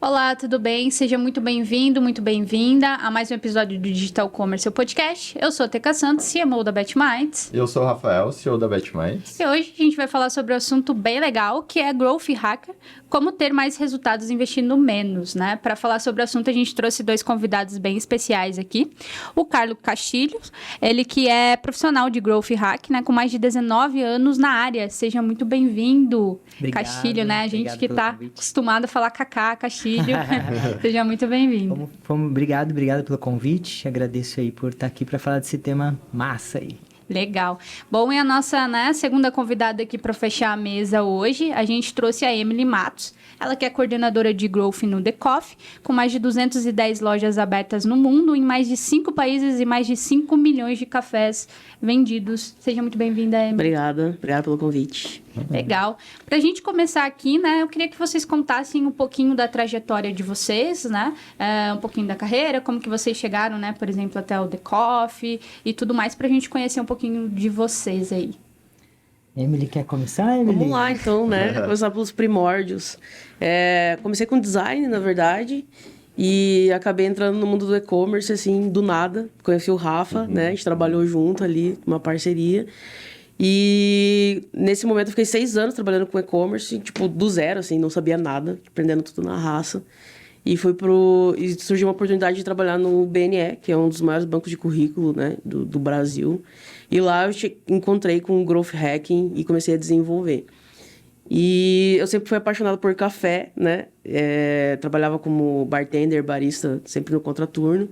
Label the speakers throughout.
Speaker 1: Olá, tudo bem? Seja muito bem-vindo, muito bem-vinda a mais um episódio do Digital Commerce, o podcast. Eu sou a Teca Santos, CMO da BetMinds.
Speaker 2: Eu sou o Rafael, CEO da BetMinds.
Speaker 1: E hoje a gente vai falar sobre um assunto bem legal, que é Growth Hacker, como ter mais resultados investindo menos, né? Para falar sobre o assunto, a gente trouxe dois convidados bem especiais aqui. O Carlos Castilho, ele que é profissional de Growth Hack, né? Com mais de 19 anos na área. Seja muito bem-vindo, Castilho, né? A gente que está acostumado a falar Cacá, Castilho. Seja muito bem-vindo.
Speaker 3: Obrigado pelo convite. Agradeço aí por estar aqui para falar desse tema massa aí.
Speaker 1: Legal. Bom, e a nossa segunda convidada aqui para fechar a mesa hoje, a gente trouxe a Emily Matos. Ela que é coordenadora de Growth no The Coffee, com mais de 210 lojas abertas no mundo, em mais de 5 países e mais de 5 milhões de cafés vendidos. Seja muito bem-vinda, Emily.
Speaker 4: Obrigada pelo convite.
Speaker 1: Legal. Para a gente começar aqui, né, eu queria que vocês contassem um pouquinho da trajetória de vocês, né, um pouquinho da carreira, como que vocês chegaram, né, por exemplo, até o The Coffee e tudo mais, para a gente conhecer um pouquinho de vocês aí.
Speaker 3: Emily, quer começar, Emily?
Speaker 4: Vamos lá, então, né? Começar pelos primórdios. Comecei com design, na verdade, e acabei entrando no mundo do e-commerce, assim, do nada. Conheci o Rafa, né? A gente trabalhou junto ali, uma parceria. E nesse momento eu fiquei 6 anos trabalhando com e-commerce, tipo, do zero, assim, não sabia nada, aprendendo tudo na raça. E surgiu uma oportunidade de trabalhar no BNE, que é um dos maiores bancos de currículo, né, do Brasil. E lá eu encontrei com o Growth Hacking e comecei a desenvolver. E eu sempre fui apaixonado por café, né? Trabalhava como bartender, barista, sempre no contraturno.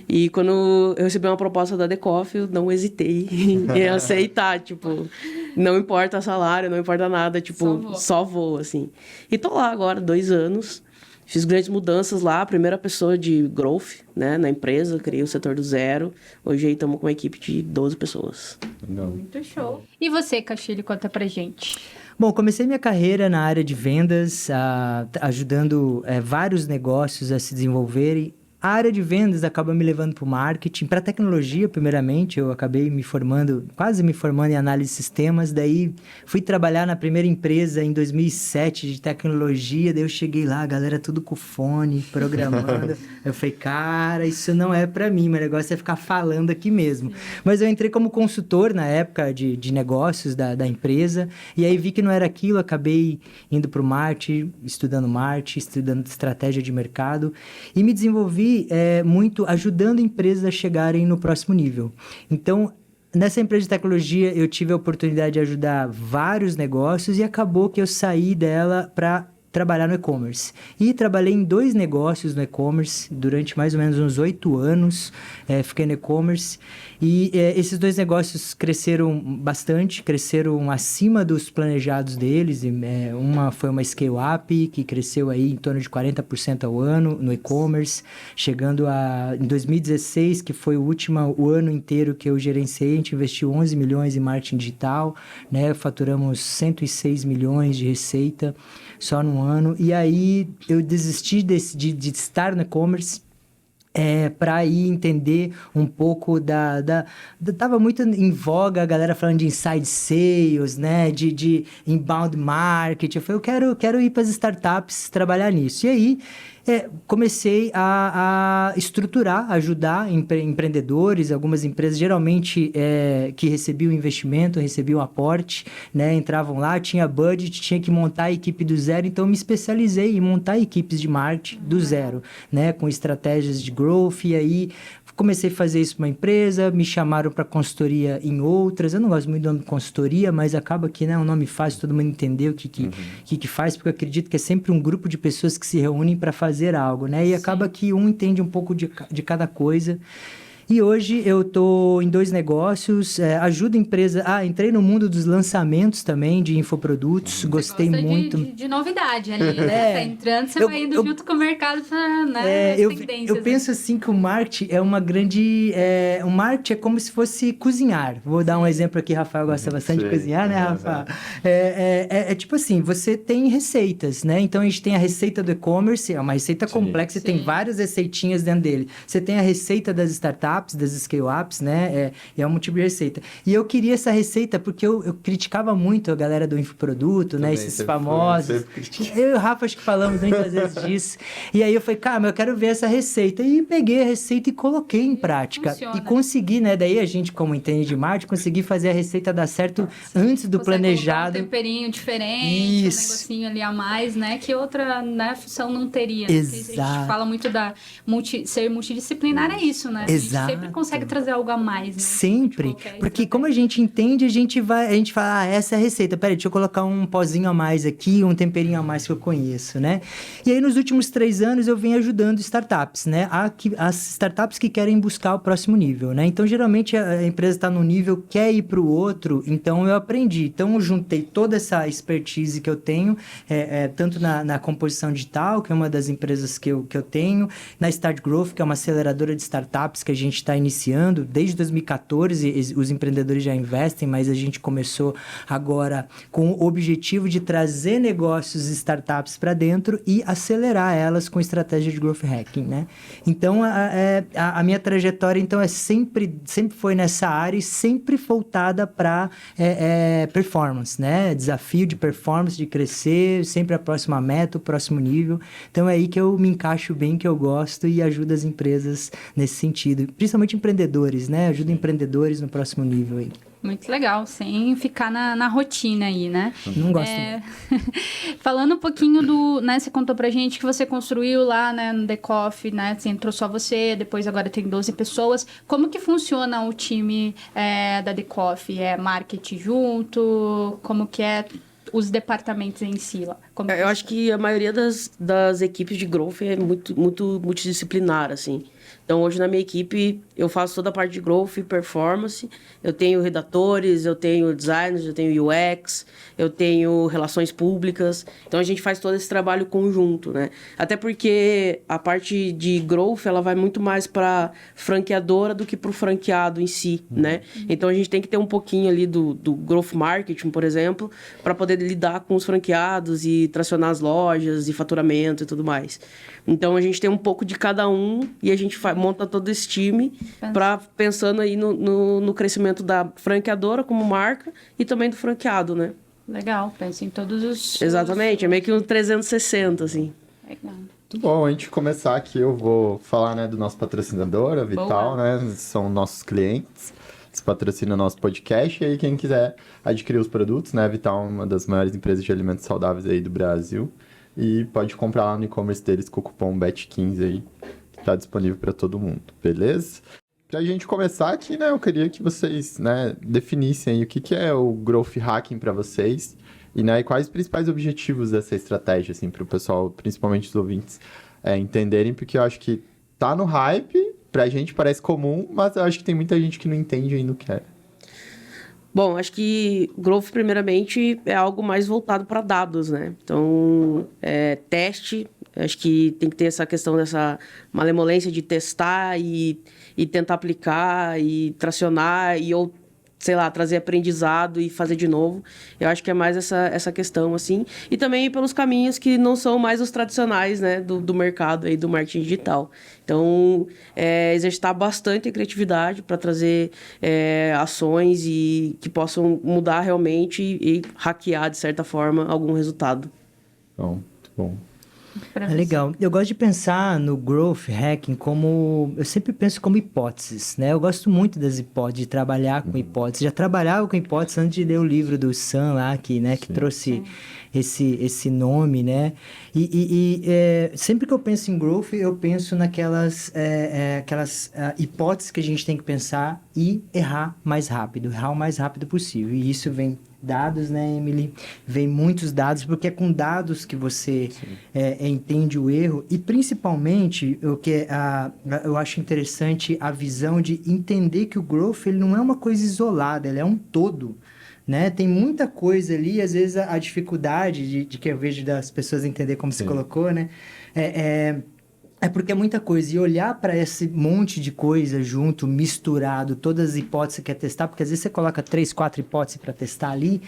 Speaker 4: E quando eu recebi uma proposta da The Coffee, eu não hesitei em aceitar, tipo, não importa salário, não importa nada, tipo, só vou, assim. E tô lá agora, 2 anos. Fiz grandes mudanças lá, primeira pessoa de growth, né, na empresa, criei o setor do zero. Hoje aí estamos com uma equipe de 12 pessoas.
Speaker 1: Muito show. E você, Castilho, conta pra gente.
Speaker 3: Bom, comecei minha carreira na área de vendas, ajudando vários negócios a se desenvolverem. A área de vendas acaba me levando para o marketing, para tecnologia, primeiramente. Eu acabei quase me formando em análise de sistemas. Daí, fui trabalhar na primeira empresa em 2007 de tecnologia. Daí, eu cheguei lá, a galera tudo com fone, programando. Eu falei, cara, isso não é para mim. Meu negócio é ficar falando aqui mesmo. Mas eu entrei como consultor na época de negócios da empresa. E aí, vi que não era aquilo. Acabei indo para o marketing, estudando estratégia de mercado. E me desenvolvi muito ajudando empresas a chegarem no próximo nível. Então, nessa empresa de tecnologia, eu tive a oportunidade de ajudar vários negócios e acabou que eu saí dela para trabalhar no e-commerce. E trabalhei em 2 negócios no e-commerce durante mais ou menos uns 8 anos. Fiquei no e-commerce. E esses 2 negócios cresceram bastante, cresceram acima dos planejados deles. Uma foi uma scale-up, que cresceu aí em torno de 40% ao ano no e-commerce, chegando em 2016, que foi o ano inteiro que eu gerenciei, a gente investiu 11 milhões em marketing digital, né? Faturamos 106 milhões de receita só no ano. E aí eu desisti de estar no e-commerce, para ir entender um pouco tava muito em voga a galera falando de inside sales, né, de inbound marketing. Eu falei, eu quero ir para as startups trabalhar nisso. E aí comecei a estruturar, ajudar empreendedores, algumas empresas, geralmente que recebiam investimento, recebiam aporte, né, entravam lá, tinha budget, tinha que montar a equipe do zero, então eu me especializei em montar equipes de marketing do zero, né, com estratégias de growth. E aí comecei a fazer isso para uma empresa, me chamaram para consultoria em outras. Eu não gosto muito do nome consultoria, mas acaba que, né, é um nome fácil, todo mundo entender o que faz, porque eu acredito que é sempre um grupo de pessoas que se reúnem para fazer algo, né? E acaba que um entende um pouco de cada coisa. E hoje eu estou em 2 negócios, ajudo empresa... entrei no mundo dos lançamentos também, de infoprodutos,
Speaker 1: Você
Speaker 3: gostei
Speaker 1: gosta
Speaker 3: muito.
Speaker 1: De novidade ali, né? Tá entrando, você vai indo junto com o mercado para, né, as tendências.
Speaker 3: Eu penso assim que o marketing é uma grande... o marketing é como se fosse cozinhar. Vou dar um exemplo aqui, Rafael gosta bastante de cozinhar, né, Rafa? Tipo assim, você tem receitas, né? Então, a gente tem a receita do e-commerce, é uma receita complexa, você tem várias receitinhas dentro dele. Você tem a receita das startups, startups, das scale-ups, né? É um tipo de receita. E eu queria essa receita porque eu criticava muito a galera do infoproduto, né? Esses famosos. Eu e o Rafa acho que falamos muitas vezes disso. E aí eu falei, cara, mas eu quero ver essa receita. E peguei a receita e coloquei em prática.
Speaker 1: Funciona.
Speaker 3: E consegui, né? Daí a gente, como entende de marketing, consegui fazer a receita dar certo antes do planejado.
Speaker 1: Um temperinho diferente,
Speaker 3: Isso.
Speaker 1: um negocinho ali a mais, né? Que outra, né, função não teria.
Speaker 3: Exato.
Speaker 1: A gente fala muito da ser multidisciplinar, é isso, né?
Speaker 3: Exato.
Speaker 1: A gente sempre consegue trazer algo a mais, né?
Speaker 3: Sempre. Porque como a gente entende, a gente fala, essa é a receita. Peraí, deixa eu colocar um pozinho a mais aqui, um temperinho a mais que eu conheço, né? E aí, nos últimos 3 anos, eu venho ajudando startups, né? As startups que querem buscar o próximo nível, né? Então, geralmente, a empresa está num nível, quer ir para o outro, então eu aprendi. Então, eu juntei toda essa expertise que eu tenho, tanto na composição digital, que é uma das empresas que eu tenho, na Start Growth, que é uma aceleradora de startups que a gente está iniciando. Desde 2014, os empreendedores já investem, mas a gente começou agora com o objetivo de trazer negócios e startups para dentro e acelerar elas com estratégia de growth hacking, né? Então, a minha trajetória, então, sempre foi nessa área e sempre voltada para performance, né? Desafio de performance, de crescer, sempre a próxima meta, o próximo nível. Então, é aí que eu me encaixo bem, que eu gosto e ajudo as empresas nesse sentido. Principalmente empreendedores, né? Ajudo empreendedores no próximo nível aí.
Speaker 1: Muito legal, sem ficar na rotina aí, né?
Speaker 3: Não gosto.
Speaker 1: Falando um pouquinho né? Você contou pra gente que você construiu lá, né, no The Coffee, né? Você entrou só você, depois agora tem 12 pessoas. Como que funciona o time da The Coffee? É marketing junto? Como que é os departamentos em si lá?
Speaker 4: Eu acho que a maioria das equipes de growth é muito multidisciplinar, assim. Então, hoje na minha equipe, eu faço toda a parte de growth e performance. Eu tenho redatores, eu tenho designers, eu tenho UX, eu tenho relações públicas. Então, a gente faz todo esse trabalho conjunto, né? Até porque a parte de growth, ela vai muito mais para franqueadora do que para o franqueado em si, né? Então, a gente tem que ter um pouquinho ali do growth marketing, por exemplo, para poder lidar com os franqueados e tracionar as lojas e faturamento e tudo mais. Então, a gente tem um pouco de cada um e a gente monta todo esse time pensando aí no crescimento da franqueadora como marca e também do franqueado, né?
Speaker 1: Legal, pensa em todos os...
Speaker 4: Exatamente, é meio que um 360, assim.
Speaker 1: Legal.
Speaker 2: Muito bom, antes de começar aqui eu vou falar, né, do nosso patrocinador, a Vital, né? São nossos clientes. Eles patrocinam nosso podcast e aí quem quiser adquirir os produtos, né? A Vital é uma das maiores empresas de alimentos saudáveis aí do Brasil. E pode comprar lá no e-commerce deles com o cupom BET15 aí, que tá disponível para todo mundo, beleza? Pra gente começar aqui, né, eu queria que vocês, né, definissem aí o que é o Growth Hacking para vocês e, né, quais os principais objetivos dessa estratégia, assim, para o pessoal, principalmente os ouvintes, entenderem, porque eu acho que tá no hype, pra gente parece comum, mas eu acho que tem muita gente que não entende ainda o que é.
Speaker 4: Bom, acho que growth, primeiramente, é algo mais voltado para dados, né? Então, teste, acho que tem que ter essa questão dessa malemolência de testar e tentar aplicar e tracionar ou sei lá, trazer aprendizado e fazer de novo. Eu acho que é mais essa questão, assim. E também pelos caminhos que não são mais os tradicionais, né, do mercado aí, do marketing digital. Então, exercitar bastante a criatividade para trazer ações e que possam mudar realmente e hackear, de certa forma, algum resultado.
Speaker 2: Bom, muito bom.
Speaker 3: Legal. Eu gosto de pensar no growth hacking como... Eu sempre penso como hipóteses, né? Eu gosto muito das hipóteses, de trabalhar com hipóteses. Já trabalhava com hipóteses antes de ler o livro do Sam lá, que trouxe esse nome, né? Sempre que eu penso em growth, eu penso naquelas hipóteses que a gente tem que pensar e errar o mais rápido possível. E isso vem dados, né, Emily? Vem muitos dados, porque é com dados que você entende o erro. E, principalmente, eu acho interessante a visão de entender que o growth ele não é uma coisa isolada, ele é um todo. Né? Tem muita coisa ali, às vezes a dificuldade de que eu vejo das pessoas entender como se colocou, né? É porque é muita coisa. E olhar para esse monte de coisa junto, misturado, todas as hipóteses que quer testar, porque às vezes você coloca 3, 4 hipóteses para testar ali,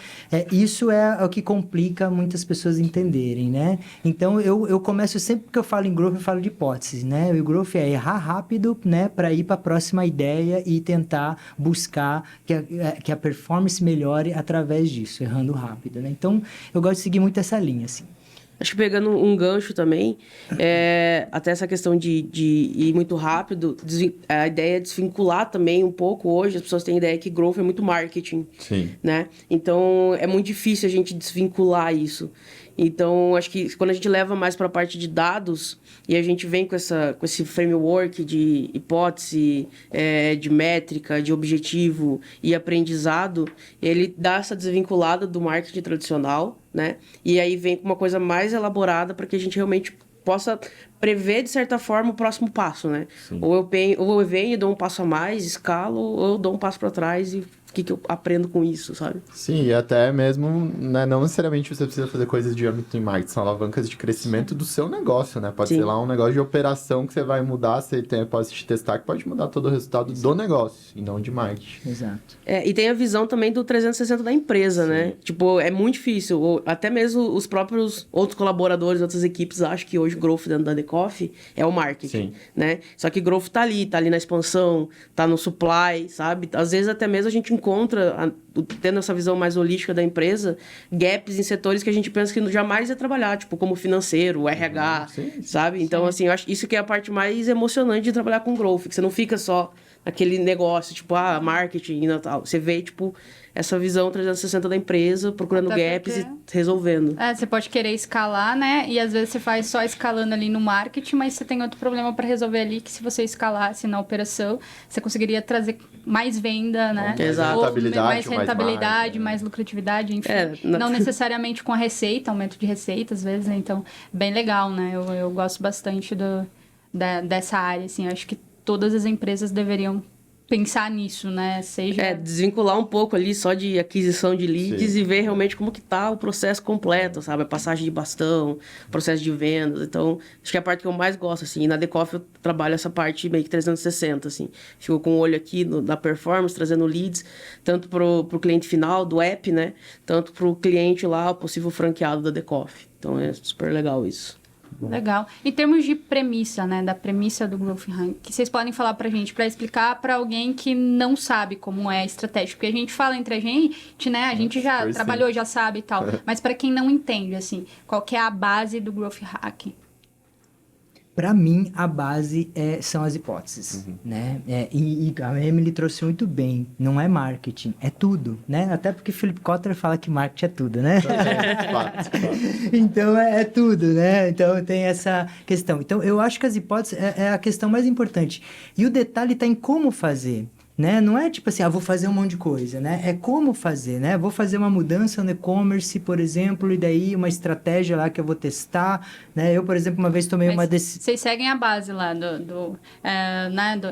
Speaker 3: isso é o que complica muitas pessoas entenderem, né? Então, eu começo sempre que eu falo em growth, eu falo de hipóteses, né? O growth é errar rápido, né? Para ir para a próxima ideia e tentar buscar que a performance melhore através disso, errando rápido, né? Então, eu gosto de seguir muito essa linha, assim.
Speaker 4: Acho que pegando um gancho também, até essa questão de ir muito rápido, a ideia é desvincular também um pouco hoje, as pessoas têm a ideia que growth é muito marketing,
Speaker 2: Sim.
Speaker 4: né? Então, é muito difícil a gente desvincular isso. Então, acho que quando a gente leva mais para a parte de dados e a gente vem com esse framework de hipótese, de métrica, de objetivo e aprendizado, ele dá essa desvinculada do marketing tradicional, né? E aí vem com uma coisa mais elaborada para que a gente realmente possa prever, de certa forma, o próximo passo, né? Ou eu venho e dou um passo a mais, escalo, ou eu dou um passo para trás e o que eu aprendo com isso, sabe?
Speaker 2: Sim, e até mesmo, né, não necessariamente você precisa fazer coisas de âmbito em marketing, são alavancas de crescimento do seu negócio, né? Pode ser lá um negócio de operação que você vai mudar, você pode te testar, que pode mudar todo o resultado do negócio, e não de marketing.
Speaker 3: Exato.
Speaker 4: E tem a visão também do 360 da empresa, né? Tipo, é muito difícil. Até mesmo os próprios outros colaboradores, outras equipes, acham que hoje o growth dentro da The Coffee é o marketing, né? Só que growth tá ali na expansão, tá no supply, sabe? Às vezes até mesmo a gente encontra, tendo essa visão mais holística da empresa, gaps em setores que a gente pensa que jamais ia trabalhar, tipo como financeiro, RH, sabe? Então, assim, eu acho isso que é a parte mais emocionante de trabalhar com growth, que você não fica só aquele negócio, tipo, marketing e tal. Você vê, tipo, essa visão 360 da empresa, procurando gaps e resolvendo.
Speaker 1: Você pode querer escalar, né? E às vezes você faz só escalando ali no marketing, mas você tem outro problema para resolver ali, que se você escalasse na operação, você conseguiria trazer mais venda, né?
Speaker 4: Exato.
Speaker 1: Mais rentabilidade, mais lucratividade, enfim. Não necessariamente com a receita, aumento de receita, às vezes, né? Então, bem legal, né? Eu gosto bastante dessa área, assim. Eu acho que todas as empresas deveriam pensar nisso, né?
Speaker 4: Desvincular um pouco ali só de aquisição de leads e ver realmente como que tá o processo completo, sabe? A passagem de bastão, processo de vendas. Então, acho que é a parte que eu mais gosto, assim. E na The Coffee eu trabalho essa parte meio que 360, assim. Fico com o olho aqui na performance, trazendo leads, tanto pro cliente final do app, né? Tanto pro cliente lá, o possível franqueado da The Coffee. Então, é super legal isso.
Speaker 1: Legal. Em termos de premissa, né, da premissa do Growth Hack, que vocês podem falar pra gente, pra explicar pra alguém que não sabe como é a estratégia, porque a gente fala entre a gente, né, a gente já trabalhou, já sabe e tal, mas pra quem não entende, assim, qual que é a base do Growth Hack?
Speaker 3: Para mim, a base são as hipóteses, né? E a Emily trouxe muito bem. Não é marketing, é tudo, né? Até porque Philip Kotler fala que marketing é tudo, né? Então, é tudo, né? Então, tem essa questão. Então, eu acho que as hipóteses é a questão mais importante. E o detalhe está em como fazer. Né? Não é tipo assim, vou fazer um monte de coisa, né? É como fazer, né? Vou fazer uma mudança no e-commerce, por exemplo, e daí uma estratégia lá que eu vou testar, né? Eu, por exemplo, uma vez tomei uma decisão...
Speaker 1: Vocês seguem a base lá do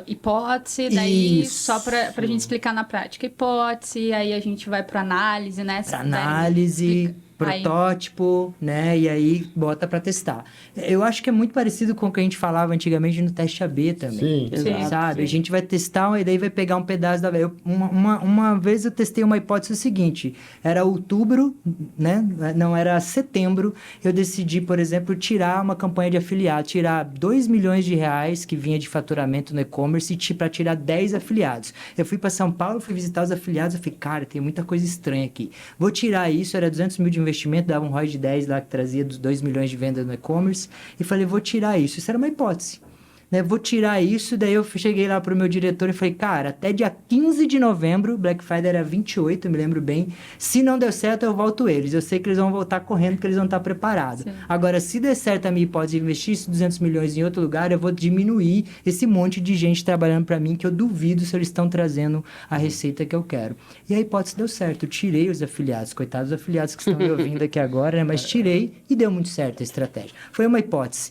Speaker 1: hipótese, daí só pra gente explicar na prática. Hipótese, aí a gente vai para análise, né?
Speaker 3: Para análise... protótipo, né? E aí bota para testar. Eu acho que é muito parecido com o que a gente falava antigamente no teste AB também.
Speaker 2: Sim,
Speaker 3: sabe? A gente vai testar e daí vai pegar um pedaço da... Uma vez eu testei uma hipótese seguinte. Era outubro, né? Não, era setembro. Eu decidi, por exemplo, tirar uma campanha de afiliado. Tirar 2 milhões de reais que vinha de faturamento no e-commerce para tirar 10 afiliados. Eu fui para São Paulo, fui visitar os afiliados. Eu falei, cara, tem muita coisa estranha aqui. Vou tirar isso. Era 200 mil de investimento, dava um ROI de 10 lá que trazia dos 2 milhões de vendas no e-commerce, e falei, vou tirar isso. Isso era uma hipótese. Né? Vou tirar isso, daí eu cheguei lá pro meu diretor e falei, cara, até dia 15 de novembro, Black Friday era 28, eu me lembro bem, se não deu certo, eu volto eles. Eu sei que eles vão voltar correndo, porque eles vão estar preparados. Sim. Agora, se der certo a minha hipótese de investir esses 200 milhões em outro lugar, eu vou diminuir esse monte de gente trabalhando para mim, que eu duvido se eles estão trazendo a receita que eu quero. E a hipótese deu certo, eu tirei os afiliados, coitados dos afiliados que estão me ouvindo aqui agora, né? Mas tirei e deu muito certo a estratégia. Foi uma hipótese.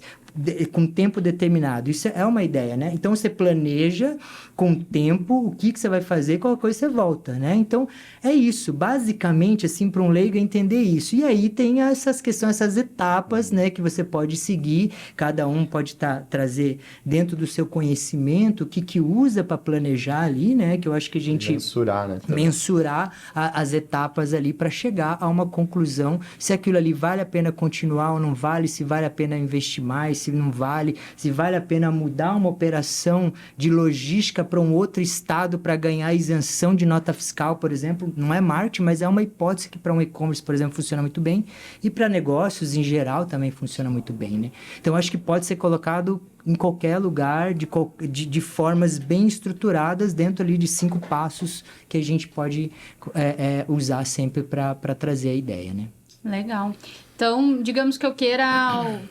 Speaker 3: com tempo determinado. Isso é uma ideia, né? Então, você planeja com tempo o que você vai fazer, qualquer coisa você volta, né? Então, é isso. Basicamente, assim, para um leigo é entender isso. E aí tem essas questões, essas etapas, né? Que você pode seguir. Cada um pode trazer dentro do seu conhecimento o que usa para planejar ali, né? Que eu acho que a gente...
Speaker 2: Mensurar, né?
Speaker 3: Mensurar as etapas ali para chegar a uma conclusão, se aquilo ali vale a pena continuar ou não vale, se vale a pena investir mais, se não vale, se vale a pena mudar uma operação de logística para um outro estado para ganhar isenção de nota fiscal, por exemplo. Não é marketing, mas é uma hipótese que para um e-commerce, por exemplo, funciona muito bem e para negócios em geral também funciona muito bem, né? Então, acho que pode ser colocado em qualquer lugar, de formas bem estruturadas, dentro ali de 5 passos que a gente pode usar sempre para trazer a ideia, né?
Speaker 1: Legal. Então, digamos que eu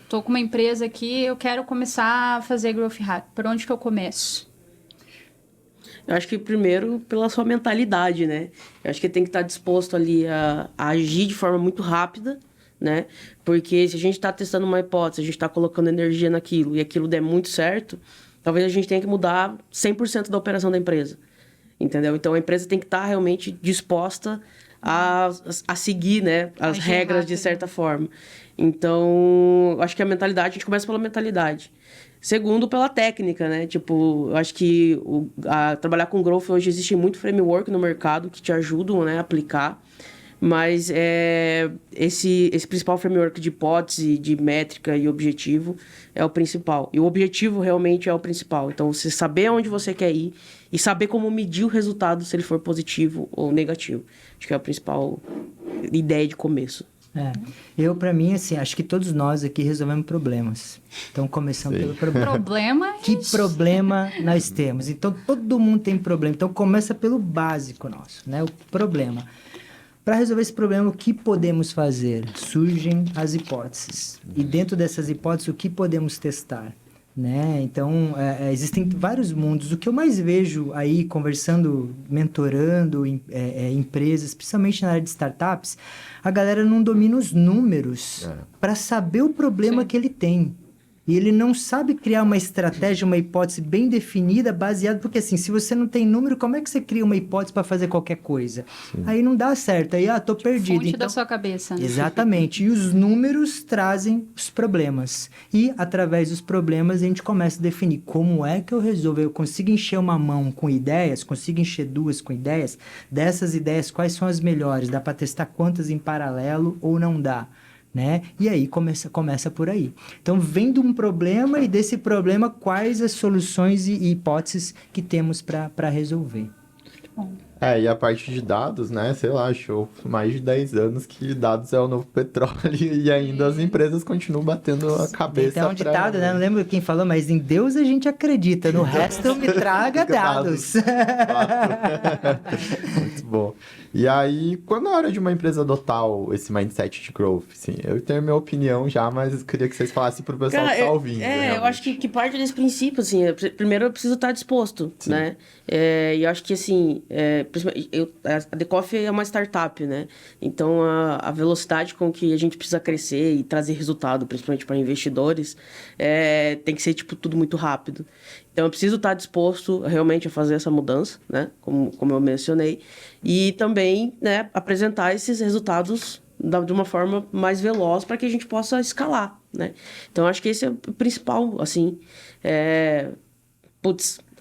Speaker 1: tô com uma empresa aqui, eu quero começar a fazer Growth Hack. Por onde que eu começo?
Speaker 4: Eu acho que primeiro pela sua mentalidade, né? Eu acho que tem que estar disposto ali a agir de forma muito rápida, né? Porque se a gente está testando uma hipótese, a gente está colocando energia naquilo e aquilo der muito certo, talvez a gente tenha que mudar 100% da operação da empresa, entendeu? Então, a empresa tem que estar realmente disposta a seguir, né, as regras rápido, de certa forma. Então, eu acho que a mentalidade, a gente começa pela mentalidade. Segundo, pela técnica, né? Tipo, eu acho que trabalhar com growth hoje existe muito framework no mercado que te ajudam, né, a aplicar. Mas esse principal framework de hipótese, de métrica e objetivo é o principal. E o objetivo realmente é o principal. Então, você saber aonde você quer ir e saber como medir o resultado, se ele for positivo ou negativo. Acho que é a principal ideia de começo.
Speaker 3: Pra mim, assim, acho que todos nós aqui resolvemos problemas. Então, começando pelo problema.
Speaker 1: Problema?
Speaker 3: Que problema nós temos? Então, todo mundo tem problema. Então, começa pelo básico nosso, né? O problema. Para resolver esse problema, o que podemos fazer? Surgem as hipóteses. E dentro dessas hipóteses, o que podemos testar? Né? Então, existem vários mundos. O que eu mais vejo aí, conversando, mentorando empresas, principalmente na área de startups, a galera não domina os números para saber o problema que ele tem. E ele não sabe criar uma estratégia, uma hipótese bem definida, baseada... Porque, assim, se você não tem número, como é que você cria uma hipótese para fazer qualquer coisa? Sim. Aí não dá certo. Aí, tô perdido.
Speaker 1: Fonte da sua cabeça. Né?
Speaker 3: Exatamente. E os números trazem os problemas. E, através dos problemas, a gente começa a definir como é que eu resolvo. Eu consigo encher uma mão com ideias, consigo encher 2 com ideias. Dessas ideias, quais são as melhores? Dá para testar quantas em paralelo ou não dá? Né? E aí começa por aí. Então, vendo um problema e desse problema, quais as soluções e hipóteses que temos para resolver.
Speaker 1: Bom.
Speaker 2: E a parte de dados, né? Sei lá, achou mais de 10 anos que dados é o novo petróleo e ainda as empresas continuam batendo a cabeça.
Speaker 3: Tem até um ditado, né? Não lembro quem falou, mas em Deus a gente acredita, no resto me traga dados.
Speaker 2: Muito bom. E aí, quando é hora de uma empresa adotar esse mindset de growth? Assim, eu tenho a minha opinião já, mas eu queria que vocês falassem pro pessoal que tá ouvindo.
Speaker 4: Eu acho que parte desse princípio, assim, primeiro eu preciso estar disposto, né? E eu acho que, assim, a Decoff é uma startup, né? Então, a velocidade com que a gente precisa crescer e trazer resultado, principalmente para investidores, tem que ser, tipo, tudo muito rápido. Então, eu preciso estar disposto realmente a fazer essa mudança, né? Como eu mencionei. E também, né, apresentar esses resultados de uma forma mais veloz para que a gente possa escalar, né? Então, acho que esse é o principal, assim.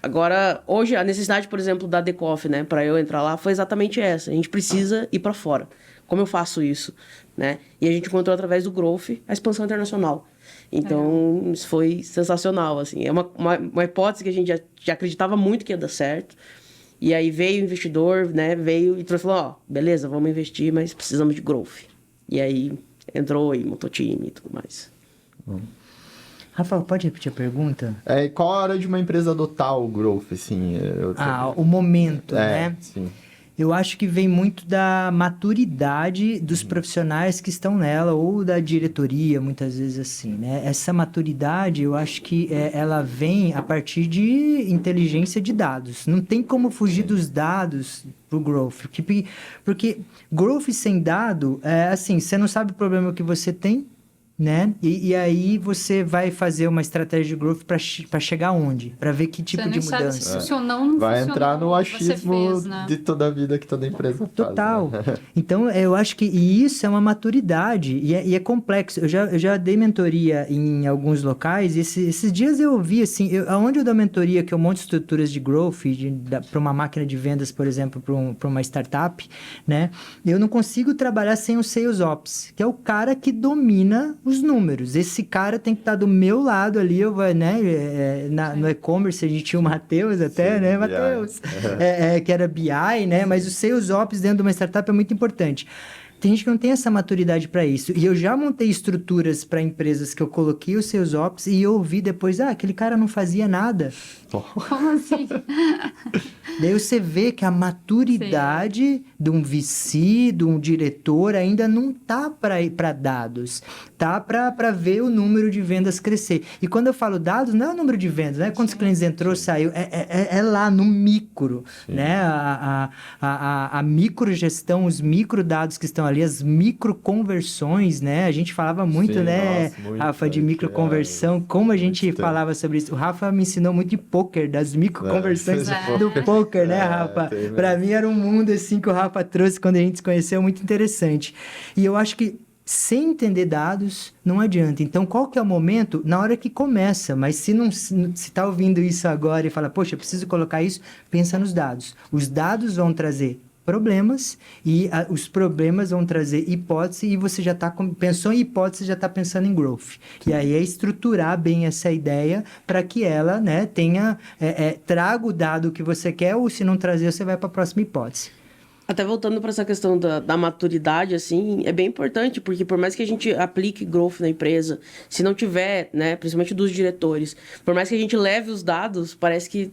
Speaker 4: Agora, hoje, a necessidade, por exemplo, da Decoff, né? Para eu entrar lá, foi exatamente essa. A gente precisa ir para fora. Como eu faço isso, né? E a gente encontrou, através do Growth, a expansão internacional. Então, isso foi sensacional, assim. É uma hipótese que a gente já acreditava muito que ia dar certo. E aí veio o investidor, né? Veio e falou, beleza, vamos investir, mas precisamos de growth. E aí entrou e montou time e tudo mais.
Speaker 3: Rafael, pode repetir a pergunta?
Speaker 2: Qual a hora de uma empresa adotar o growth, assim?
Speaker 3: O momento, né?
Speaker 2: Sim.
Speaker 3: Eu acho que vem muito da maturidade dos profissionais que estão nela, ou da diretoria, muitas vezes assim, né? Essa maturidade, eu acho que ela vem a partir de inteligência de dados. Não tem como fugir dos dados pro growth. Porque growth sem dado, assim, você não sabe o problema que você tem, né? E aí você vai fazer uma estratégia de growth para chegar onde? Para ver que tipo de
Speaker 1: Você nem sabe se
Speaker 3: mudança.
Speaker 1: funcionou ou não
Speaker 2: Vai
Speaker 1: funcionou
Speaker 2: entrar no
Speaker 1: o que você
Speaker 2: achismo
Speaker 1: fez, né?
Speaker 2: de toda a vida que toda empresa faz.
Speaker 3: Total.
Speaker 2: Né?
Speaker 3: Então, eu acho que isso é uma maturidade e é complexo. Eu já dei mentoria em alguns locais e esses dias eu ouvi, assim, aonde eu dou mentoria, que eu monto estruturas de growth para uma máquina de vendas, por exemplo, para uma startup, né? Eu não consigo trabalhar sem o Sales Ops, que é o cara que domina os números. Esse cara tem que estar do meu lado ali, né? No e-commerce a gente tinha o Matheus até,
Speaker 2: Sim,
Speaker 3: né,
Speaker 2: BI.
Speaker 3: Matheus? Que era BI, né? Mas o Sales Ops dentro de uma startup é muito importante. Tem gente que não tem essa maturidade para isso. E eu já montei estruturas para empresas que eu coloquei os Sales Ops e eu ouvi depois, aquele cara não fazia nada.
Speaker 1: Como assim?
Speaker 3: Daí você vê que a maturidade de um VC, de um diretor, ainda não tá para ir para dados. Tá para ver o número de vendas crescer. E quando eu falo dados, não é o número de vendas, não é quantos clientes entrou, saiu. É lá no micro, né? A microgestão, os microdados que estão ali, as microconversões, né? A gente falava muito, né,
Speaker 2: nossa, muito,
Speaker 3: Rafa, de microconversão. Como a gente falava sobre isso. O Rafa me ensinou muito de poker, das microconversões do poker, né, Rafa? Para mim era um mundo assim que o Rafa trouxe quando a gente se conheceu, muito interessante. E eu acho que sem entender dados, não adianta. Então, qual que é o momento? Na hora que começa. Mas se está ouvindo isso agora e fala, poxa, eu preciso colocar isso, pensa nos dados. Os dados vão trazer problemas e os problemas vão trazer hipótese e você já pensou em hipótese, já está pensando em growth. Sim. E aí é estruturar bem essa ideia para que ela, né, traga o dado que você quer, ou se não trazer, você vai para a próxima hipótese.
Speaker 4: Até voltando para essa questão da maturidade, assim, é bem importante, porque por mais que a gente aplique growth na empresa, se não tiver, né, principalmente dos diretores, por mais que a gente leve os dados, parece que,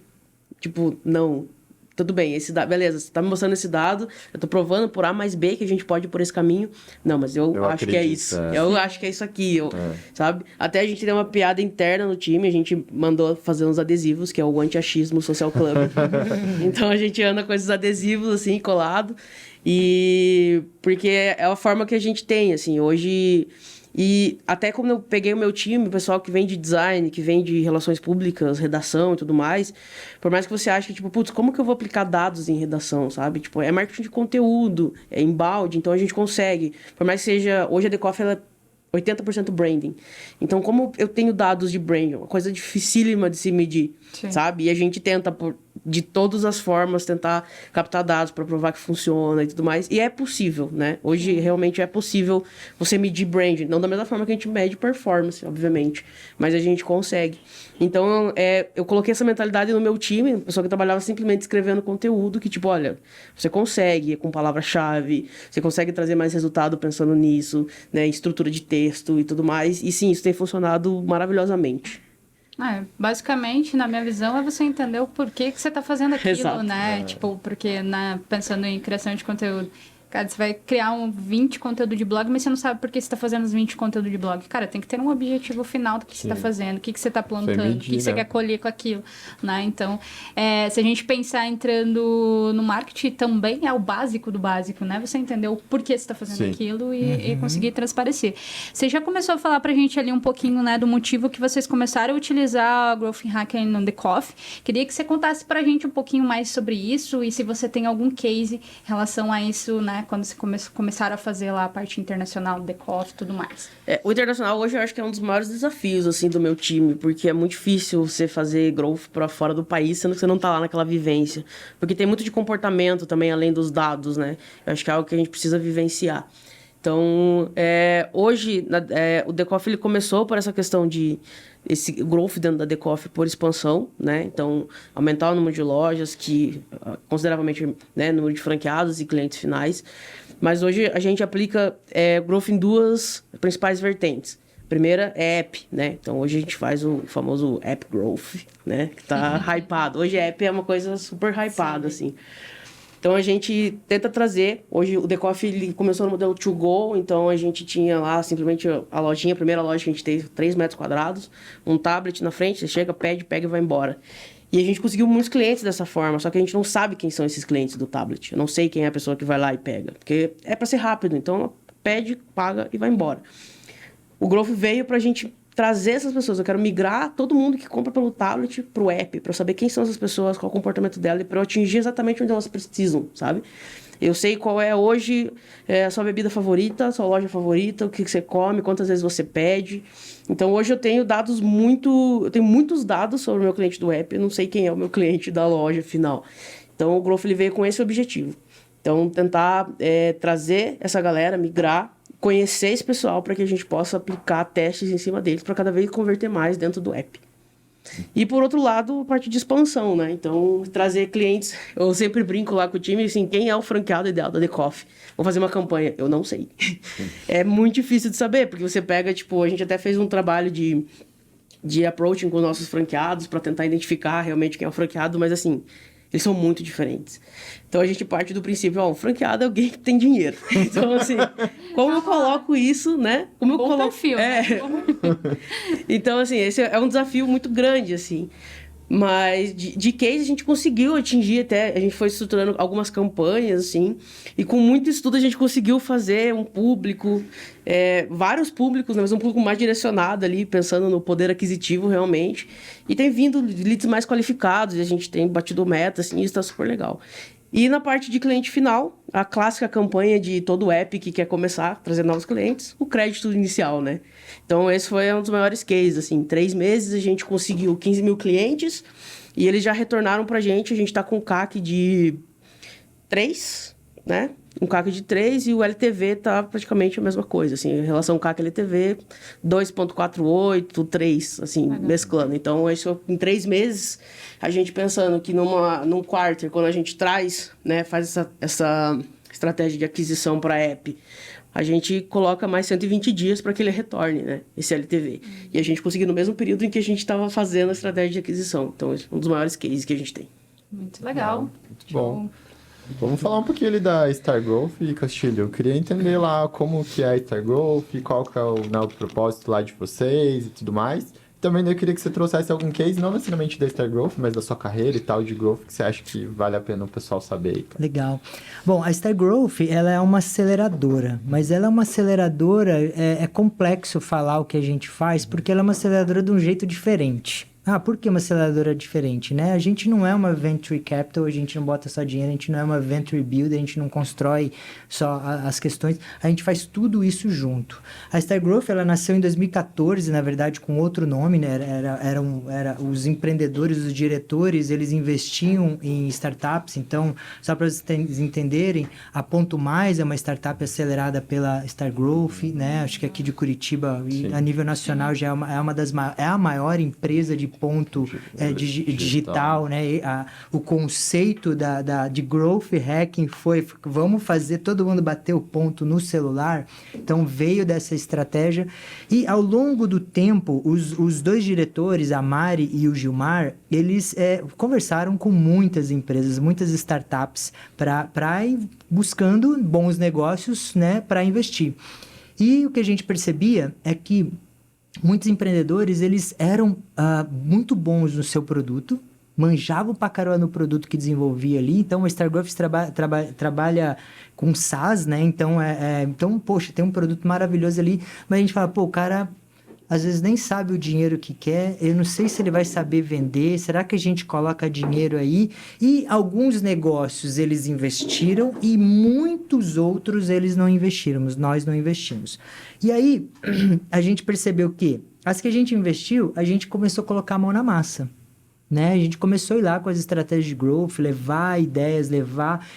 Speaker 4: tipo, não... Tudo bem, esse dado, beleza, você está me mostrando esse dado, eu estou provando por A mais B que a gente pode ir por esse caminho. Não, mas eu acho que é isso. Eu acho que é isso aqui, sabe? Até a gente tem uma piada interna no time, a gente mandou fazer uns adesivos, que é o Anti-Achismo Social Club. Então a gente anda com esses adesivos, assim, colado. E... porque é a forma que a gente tem, assim, hoje... E até quando eu peguei o meu time, o pessoal que vem de design, que vem de relações públicas, redação e tudo mais, por mais que você ache que, tipo, putz, como que eu vou aplicar dados em redação, sabe? Tipo, é marketing de conteúdo, é embalde, então a gente consegue. Por mais que seja... Hoje a Decoff, ela é 80% branding. Então, como eu tenho dados de branding, uma coisa dificílima de se medir, sabe? E a gente tenta, de todas as formas, tentar captar dados para provar que funciona e tudo mais. E é possível, né? Hoje, realmente, é possível você medir branding. Não da mesma forma que a gente mede performance, obviamente. Mas a gente consegue. Então, eu coloquei essa mentalidade no meu time, pessoa que trabalhava simplesmente escrevendo conteúdo, que tipo, olha, você consegue com palavra-chave, você consegue trazer mais resultado pensando nisso, né? Estrutura de texto e tudo mais. E sim, isso tem funcionado maravilhosamente.
Speaker 1: Basicamente, na minha visão, é você entender o porquê que você está fazendo aquilo,
Speaker 4: Exato.
Speaker 1: né? Tipo, porque, né, pensando em criação de conteúdo, cara, você vai criar 20 conteúdo de blog, mas você não sabe por que você está fazendo os 20 conteúdo de blog. Cara, tem que ter um objetivo final do que você está fazendo, o que você está plantando, o que você quer colher com aquilo, né? Então, se a gente pensar entrando no marketing, também é o básico do básico, né? Você entender o porquê você está fazendo aquilo e conseguir transparecer. Você já começou a falar pra gente ali um pouquinho, né, do motivo que vocês começaram a utilizar a Growth Hacker no Decoff. Queria que você contasse pra gente um pouquinho mais sobre isso e se você tem algum case em relação a isso, né? Quando você começaram a fazer lá a parte internacional do Decoff e tudo mais.
Speaker 4: O internacional hoje eu acho que é um dos maiores desafios, assim, do meu time, porque é muito difícil você fazer growth para fora do país, sendo que você não tá lá naquela vivência. Porque tem muito de comportamento também, além dos dados, né? Eu acho que é algo que a gente precisa vivenciar. Então, hoje, o Decoff, ele começou por essa questão de esse growth dentro da Decoff por expansão, né? Então, aumentar o número de lojas, consideravelmente, né, número de franqueados e clientes finais. Mas hoje a gente aplica growth em duas principais vertentes. A primeira é app, né? Então, hoje a gente faz o famoso app growth, né? Que tá hypado. Hoje app é uma coisa super hypada, assim. Então, a gente tenta trazer... Hoje, o Decoff, ele começou no modelo to go, então a gente tinha lá simplesmente a lojinha, a primeira loja que a gente teve, 3 metros quadrados, um tablet na frente, você chega, pede, pega e vai embora. E a gente conseguiu muitos clientes dessa forma, só que a gente não sabe quem são esses clientes do tablet. Eu não sei quem é a pessoa que vai lá e pega, porque é para ser rápido, então pede, paga e vai embora. o Growth veio para a gente trazer essas pessoas. Eu quero migrar todo mundo que compra pelo tablet pro app, para eu saber quem são essas pessoas, qual é o comportamento dela e para eu atingir exatamente onde elas precisam, sabe? Eu sei qual é hoje a sua bebida favorita, a sua loja favorita, o que você come, quantas vezes você pede. Então, hoje eu tenho muitos dados sobre o meu cliente do app. Eu não sei quem é o meu cliente da loja final. Então, o Growth ele veio com esse objetivo. Então, tentar trazer essa galera, migrar, conhecer esse pessoal para que a gente possa aplicar testes em cima deles para cada vez converter mais dentro do app. E, por outro lado, a parte de expansão, né? Então, trazer clientes... Eu sempre brinco lá com o time, assim, quem é o franqueado ideal da The Coffee? Vou fazer uma campanha. Eu não sei. É muito difícil de saber, porque você pega, tipo... A gente até fez um trabalho de approaching com os nossos franqueados para tentar identificar realmente quem é o franqueado, mas, assim... Eles são muito diferentes. Então, a gente parte do princípio, o franqueado é alguém que tem dinheiro. Então, assim, como eu coloco isso, né? Como eu
Speaker 1: Bom
Speaker 4: coloco...
Speaker 1: perfil, né?
Speaker 4: Então, assim, esse é um desafio muito grande, assim. Mas de case a gente conseguiu atingir até... A gente foi estruturando algumas campanhas, assim. E com muito estudo a gente conseguiu fazer um público... vários públicos, né, mas um público mais direcionado ali, pensando no poder aquisitivo realmente. E tem vindo leads mais qualificados. E a gente tem batido meta, assim. Isso tá super legal. E na parte de cliente final, a clássica campanha de todo app que quer começar a trazer novos clientes, o crédito inicial, né? Então, esse foi um dos maiores cases, assim. Em 3 meses, a gente conseguiu 15 mil clientes e eles já retornaram pra gente. A gente tá com um CAC de 3, né? Um CAC de 3 e o LTV tá praticamente a mesma coisa, assim. Em relação ao CAC e LTV, 2,48, 3, assim, mesclando. Então, isso, em 3 meses, a gente pensando que num quarter, quando a gente traz, né, faz essa estratégia de aquisição para app, a gente coloca mais 120 dias para que ele retorne, né, esse LTV. E a gente conseguiu no mesmo período em que a gente estava fazendo a estratégia de aquisição. Então, esse é um dos maiores cases que a gente tem.
Speaker 1: Muito legal.
Speaker 2: Muito bom. Vamos falar um pouquinho ali da Star Growth, Castilho. Eu queria entender lá como que é a Star Growth, qual que é o propósito lá de vocês e tudo mais. Também eu queria que você trouxesse algum case, não necessariamente da Star Growth, mas da sua carreira e tal de growth, que você acha que vale a pena o pessoal saber aí.
Speaker 3: Legal. Bom, a Star Growth, ela é uma aceleradora, mas ela é uma aceleradora, é complexo falar o que a gente faz, porque ela é uma aceleradora de um jeito diferente. Por que uma aceleradora diferente, né? A gente não é uma venture capital, a gente não bota só dinheiro, a gente não é uma venture build, a gente não constrói só as questões, a gente faz tudo isso junto. A Star Growth, ela nasceu em 2014, na verdade, com outro nome, né? Era os empreendedores, os diretores, eles investiam em startups, então, só para vocês entenderem, a Ponto Mais é uma startup acelerada pela Star Growth, né? Acho que aqui de Curitiba, a nível nacional, já é a maior empresa de ponto digital, né? O conceito de growth hacking foi vamos fazer todo mundo bater o ponto no celular. Então veio dessa estratégia e ao longo do tempo os dois diretores, a Mari e o Gilmar, eles conversaram com muitas empresas, muitas startups para ir buscando bons negócios, né? Para investir. E o que a gente percebia é que muitos empreendedores, eles eram muito bons no seu produto, manjavam pra caramba no produto que desenvolvia ali. Então, a Star Growth trabalha com SaaS, né? Então, poxa, tem um produto maravilhoso ali, mas a gente fala, o cara às vezes nem sabe o dinheiro que quer, eu não sei se ele vai saber vender, será que a gente coloca dinheiro aí? E alguns negócios eles investiram e muitos outros eles não investiram, nós não investimos. E aí, a gente percebeu que as que a gente investiu, a gente começou a colocar a mão na massa. Né? A gente começou a ir lá com as estratégias de growth, levar ideias,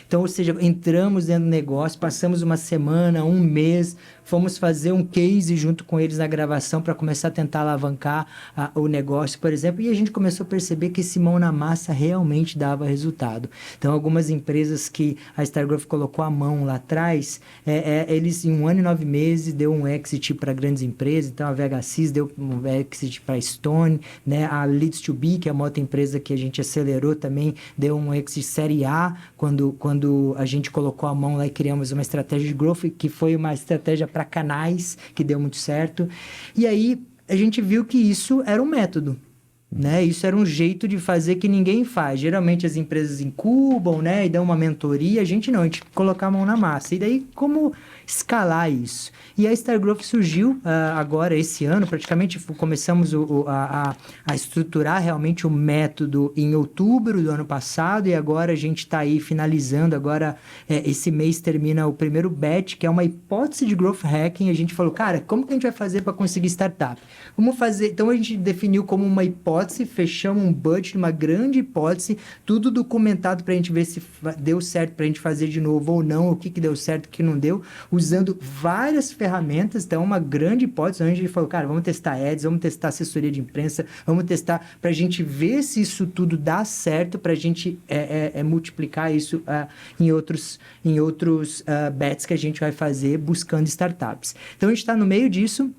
Speaker 3: Então, ou seja, entramos dentro do negócio, passamos uma semana, um mês, fomos fazer um case junto com eles na gravação para começar a tentar alavancar o negócio, por exemplo, e a gente começou a perceber que esse mão na massa realmente dava resultado. Então, algumas empresas que a Star Growth colocou a mão lá atrás, eles em 1 ano e 9 meses deu um exit para grandes empresas. Então, a VHSys deu um exit para a Stone, né? A Leads2B, que é uma outra empresa que a gente acelerou também, deu um exit série A quando a gente colocou a mão lá e criamos uma estratégia de growth, que foi uma estratégia para canais, que deu muito certo. E aí, a gente viu que isso era um método. né? Isso era um jeito de fazer que ninguém faz. Geralmente as empresas incubam, né? E dão uma mentoria. A gente não, a gente colocar a mão na massa. E daí, como escalar isso? E a Star Growth surgiu agora, esse ano, praticamente começamos a estruturar realmente o método em outubro do ano passado, e agora a gente está aí finalizando, agora esse mês termina o primeiro batch, que é uma hipótese de Growth Hacking. A gente falou, cara, como que a gente vai fazer para conseguir startup? Vamos fazer... Então a gente definiu como uma hipótese, fechamos um budget, uma grande hipótese, tudo documentado para a gente ver se deu certo para a gente fazer de novo ou não, o que deu certo, o que não deu, usando várias ferramentas. Então, uma grande hipótese, onde a gente falou, cara, vamos testar ads, vamos testar assessoria de imprensa, vamos testar para a gente ver se isso tudo dá certo, para a gente multiplicar isso em outros bets que a gente vai fazer buscando startups. Então, a gente está no meio disso.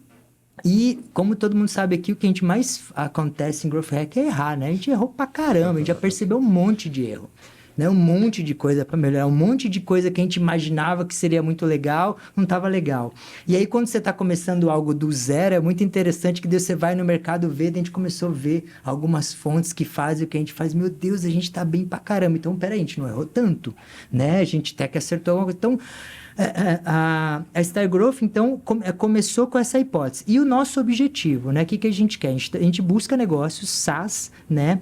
Speaker 3: E, como todo mundo sabe aqui, o que a gente mais acontece em Growth Hack é errar, né? A gente errou pra caramba, a gente já percebeu um monte de erro. Né? Um monte de coisa para melhorar, um monte de coisa que a gente imaginava que seria muito legal, não estava legal. E aí, quando você está começando algo do zero, é muito interessante que você vai no mercado ver, a gente começou a ver algumas fontes que fazem o que a gente faz. Meu Deus, a gente está bem pra caramba. Então, peraí, a gente não errou tanto, né? A gente até que acertou alguma coisa. Então, a Star Growth, então, começou com essa hipótese. E o nosso objetivo, né? O que a gente quer? A gente busca negócios SaaS, né?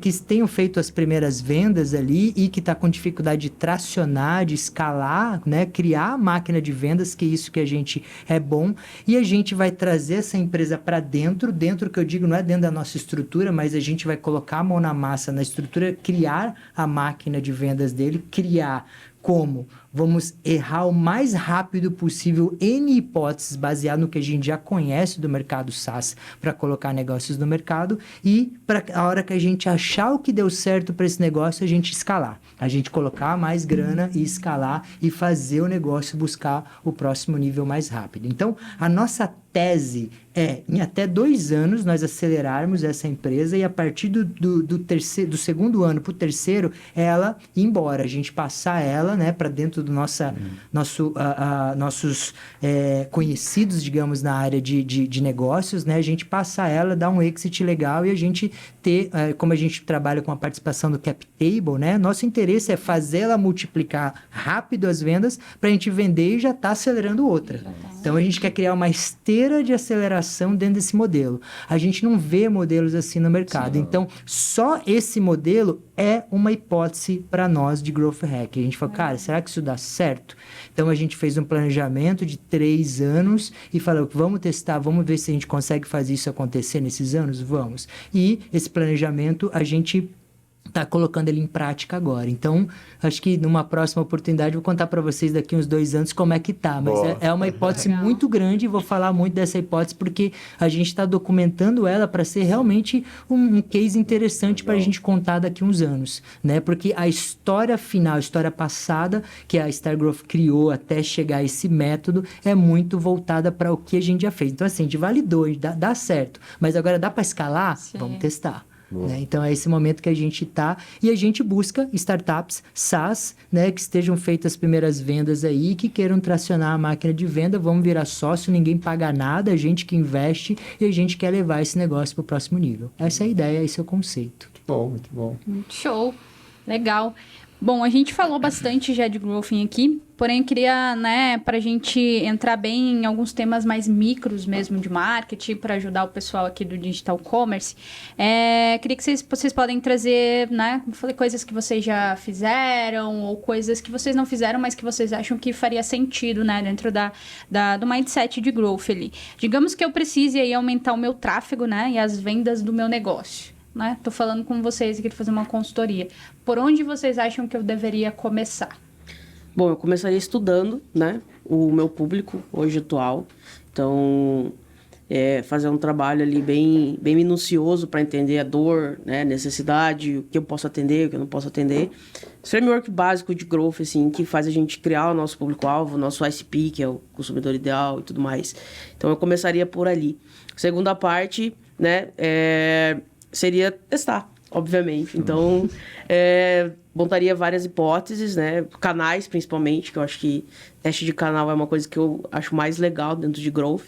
Speaker 3: Que tenham feito as primeiras vendas ali e que está com dificuldade de tracionar, de escalar, né? Criar a máquina de vendas, que é isso que a gente é bom. E a gente vai trazer essa empresa para dentro que eu digo não é dentro da nossa estrutura, mas a gente vai colocar a mão na massa na estrutura, criar a máquina de vendas dele, criar como? Vamos errar o mais rápido possível N hipóteses baseado no que a gente já conhece do mercado SaaS para colocar negócios no mercado e para a hora que a gente achar o que deu certo para esse negócio, a gente escalar. A gente colocar mais grana e escalar e fazer o negócio buscar o próximo nível mais rápido. Então, a nossa tese é, em até 2 anos, nós acelerarmos essa empresa e a partir do segundo ano para o terceiro, ela ir embora. A gente passar ela, né, para dentro do nossos conhecidos, digamos, na área de negócios, né, a gente passar ela, dar um exit legal e a gente ter, como a gente trabalha com a participação do cap table, né, nosso interesse é fazer ela multiplicar rápido as vendas para a gente vender e já tá acelerando outra. Então, a gente quer criar uma esteira de aceleração dentro desse modelo. A gente não vê modelos assim no mercado. Sim. Então, só esse modelo é uma hipótese para nós de Growth Hack. A gente falou, cara, será que isso dá certo? Então, a gente fez um planejamento de 3 anos e falou, vamos testar, vamos ver se a gente consegue fazer isso acontecer nesses anos? Vamos. E esse planejamento, a gente está colocando ele em prática agora. Então, acho que numa próxima oportunidade vou contar para vocês daqui uns 2 anos como é que tá. Mas é uma hipótese muito grande e vou falar muito dessa hipótese porque a gente está documentando ela para ser realmente um case interessante para a gente contar daqui uns anos, né? Porque a história final, a história passada que a Star Growth criou até chegar a esse método é muito voltada para o que a gente já fez. Então, assim, a gente validou, dá certo. Mas agora dá para escalar? Sim. Vamos testar. Né? Então, é esse momento que a gente está e a gente busca startups SaaS, né, que estejam feitas as primeiras vendas aí, que queiram tracionar a máquina de venda, vamos virar sócio, ninguém paga nada, a gente que investe e a gente quer levar esse negócio para o próximo nível. Essa é a ideia, esse é o conceito.
Speaker 2: Muito bom, muito bom.
Speaker 1: Show, legal. Bom, a gente falou bastante já de growthing aqui, porém eu queria, né, para a gente entrar bem em alguns temas mais micros mesmo de marketing, para ajudar o pessoal aqui do Digital Commerce, queria que vocês podem trazer, né, coisas que vocês já fizeram ou coisas que vocês não fizeram, mas que vocês acham que faria sentido, né, dentro do mindset de growth ali. Digamos que eu precise aí aumentar o meu tráfego, né, e as vendas do meu negócio. Né? Tô falando com vocês aqui de fazer uma consultoria. Por onde vocês acham que eu deveria começar?
Speaker 4: Bom, eu começaria estudando, né, o meu público hoje atual. Então, fazer um trabalho ali bem minucioso para entender a dor, né, necessidade, o que eu posso atender, o que eu não posso atender. Esse framework básico de growth, assim, que faz a gente criar o nosso público-alvo, o nosso ICP, que é o consumidor ideal e tudo mais. Então, eu começaria por ali. Segunda parte, né, seria testar, obviamente. Então, montaria várias hipóteses, né? Canais, principalmente, que eu acho que teste de canal é uma coisa que eu acho mais legal dentro de growth.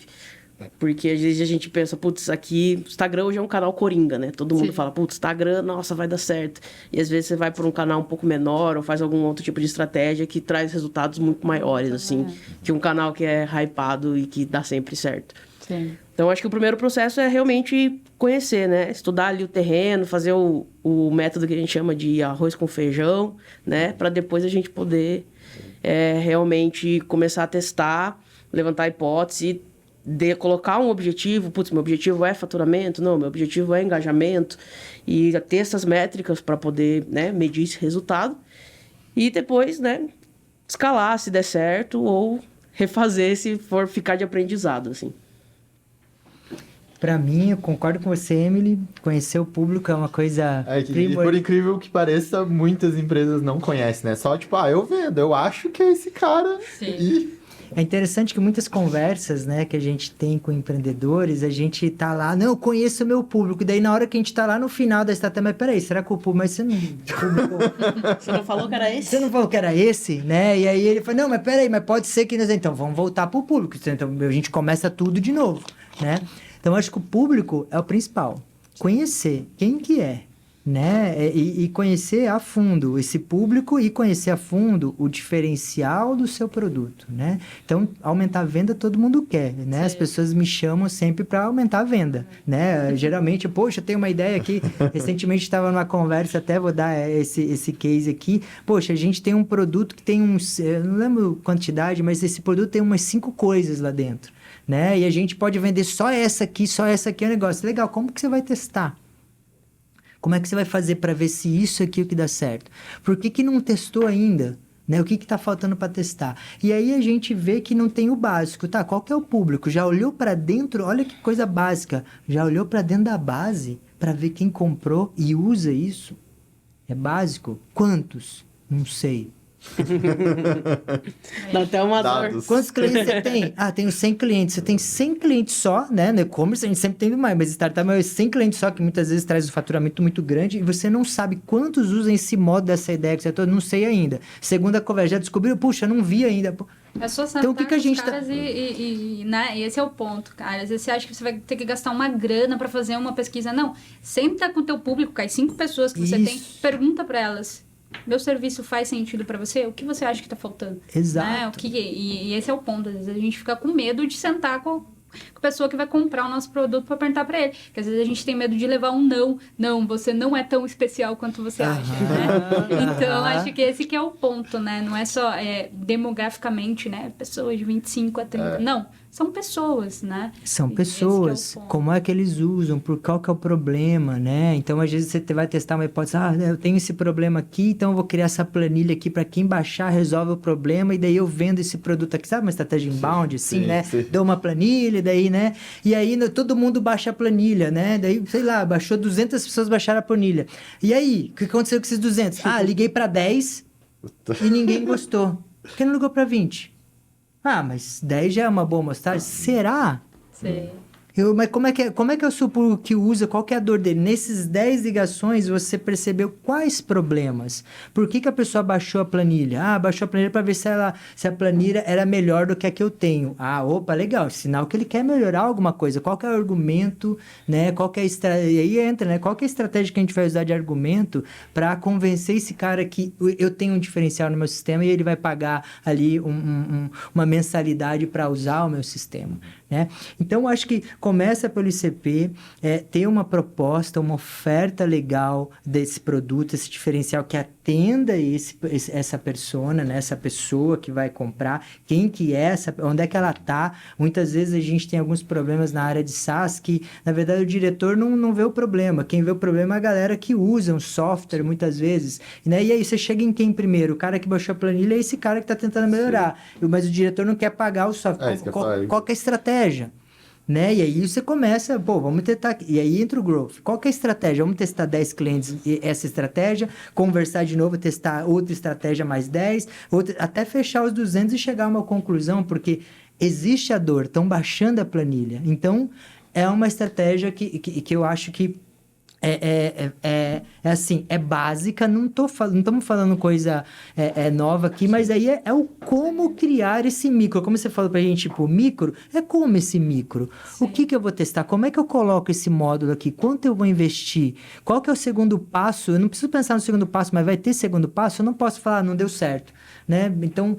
Speaker 4: Porque às vezes a gente pensa, putz, aqui, o Instagram hoje é um canal coringa, né? Todo mundo fala, putz, Instagram, nossa, vai dar certo. E às vezes você vai por um canal um pouco menor ou faz algum outro tipo de estratégia que traz resultados muito maiores, assim, que um canal que é hypado e que dá sempre certo.
Speaker 1: Sim.
Speaker 4: Então, acho que o primeiro processo é realmente conhecer, né? Estudar ali o terreno, fazer o método que a gente chama de arroz com feijão, né? Para depois a gente poder realmente começar a testar, levantar hipótese, colocar um objetivo. Putz, meu objetivo é faturamento? Não, meu objetivo é engajamento. E ter essas métricas para poder, né, medir esse resultado. E depois, né, escalar se der certo ou refazer se for ficar de aprendizado, assim.
Speaker 3: Para mim, eu concordo com você, Emily. Conhecer o público é uma coisa
Speaker 2: Por incrível que pareça, muitas empresas não conhecem, né? Só tipo, eu vendo, eu acho que é esse cara.
Speaker 1: Sim.
Speaker 2: E...
Speaker 3: É interessante que muitas conversas, né, que a gente tem com empreendedores, a gente tá lá, não, eu conheço o meu público. E daí, na hora que a gente tá lá no final da estratégia, mas peraí, será que o público... Mas você não...
Speaker 4: Você não falou que era esse?
Speaker 3: Você não falou que era esse, né? E aí ele falou, não, mas peraí, mas pode ser que... Então, vamos voltar pro público. Então, a gente começa tudo de novo, né? Então, acho que o público é o principal. Conhecer quem que é, né? E conhecer a fundo esse público e conhecer a fundo o diferencial do seu produto, né? Então, aumentar a venda todo mundo quer, né?
Speaker 1: Sim.
Speaker 3: As pessoas me chamam sempre para aumentar a venda, né? Geralmente, poxa, eu tenho uma ideia aqui. Recentemente estava numa conversa, até vou dar esse case aqui. Poxa, a gente tem um produto que tem eu não lembro quantidade, mas esse produto tem umas 5 coisas lá dentro, né? E a gente pode vender só essa aqui é um negócio. Legal, como que você vai testar? Como é que você vai fazer para ver se isso aqui é o que dá certo? Por que não testou ainda? Né? O que está faltando para testar? E aí a gente vê que não tem o básico. Tá, qual que é o público? Já olhou para dentro? Olha que coisa básica. Já olhou para dentro da base para ver quem comprou e usa isso? É básico? Quantos? Não sei.
Speaker 4: Dá até uma dor.
Speaker 3: Quantos clientes você tem? Tenho 100 clientes. Você tem 100 clientes só, né? No e-commerce a gente sempre tem mais, mas startup é 100 clientes só, que muitas vezes traz um faturamento muito grande e você não sabe quantos usam esse modo dessa ideia que você tá, não sei ainda. Segunda conversa, já descobriu? Puxa, não vi ainda.
Speaker 1: É só
Speaker 3: então, o que a gente
Speaker 1: caras né? E esse é o ponto, cara. Às vezes você acha que você vai ter que gastar uma grana para fazer uma pesquisa. Não, senta com o teu público, com as 5 pessoas que você tem, pergunta para elas. Meu serviço faz sentido pra você? O que você acha que tá faltando?
Speaker 3: Exato.
Speaker 1: Né? E esse é o ponto. Às vezes a gente fica com medo de sentar com a pessoa que vai comprar o nosso produto pra perguntar pra ele. Porque às vezes a gente tem medo de levar um não. Não, você não é tão especial quanto você acha, né? Então, acho que esse que é o ponto, né? Não é só demograficamente, né? Pessoas de 25 a 30. Não. São pessoas, né?
Speaker 3: São pessoas. Como é que eles usam? Qual que é o problema, né? Então, às vezes, você vai testar uma hipótese. Eu tenho esse problema aqui, então eu vou criar essa planilha aqui para quem baixar, resolve o problema, e daí eu vendo esse produto aqui. Sabe uma estratégia inbound, assim, né?
Speaker 2: Sim.
Speaker 3: Dou uma planilha, daí, né? E aí, todo mundo baixa a planilha, né? Daí, sei lá, baixou 200 pessoas, baixaram a planilha. E aí, o que aconteceu com esses 200? Liguei para 10 e ninguém gostou. Por que não ligou para 20? Mas 10 já é uma boa amostragem? Será?
Speaker 1: Sim.
Speaker 3: Mas como é que eu supo que usa? Qual que é a dor dele? Nesses 10 ligações, você percebeu quais problemas? Por que a pessoa baixou a planilha? Baixou a planilha para ver se a planilha era melhor do que a que eu tenho. Opa, legal. Sinal que ele quer melhorar alguma coisa. Qual que é o argumento, né? Qual que é e aí entra, né? Qual que é a estratégia que a gente vai usar de argumento para convencer esse cara que eu tenho um diferencial no meu sistema e ele vai pagar ali uma mensalidade para usar o meu sistema, né? Então, eu acho que começa pelo ICP, ter uma proposta, uma oferta legal desse produto, esse diferencial que atenda essa persona, né? Essa pessoa que vai comprar, quem que é onde é que ela está. Muitas vezes a gente tem alguns problemas na área de SaaS que, na verdade, o diretor não vê o problema. Quem vê o problema é a galera que usa um software, muitas vezes. Né? E aí, você chega em quem primeiro? O cara que baixou a planilha é esse cara que está tentando melhorar. Mas o diretor não quer pagar o software. Qual que é a estratégia? Né? E aí você começa, vamos tentar... E aí entra o growth. Qual que é a estratégia? Vamos testar 10 clientes essa estratégia, conversar de novo, testar outra estratégia mais 10, até fechar os 200 e chegar a uma conclusão, porque existe a dor, estão baixando a planilha. Então, é uma estratégia que eu acho que É assim, é básica, não estamos falando coisa nova aqui, mas aí é o como criar esse micro. Como você falou pra gente, tipo, micro, é como esse micro. Sim. O que eu vou testar? Como é que eu coloco esse módulo aqui? Quanto eu vou investir? Qual que é o segundo passo? Eu não preciso pensar no segundo passo, mas vai ter segundo passo? Eu não posso falar, não deu certo, né? Então,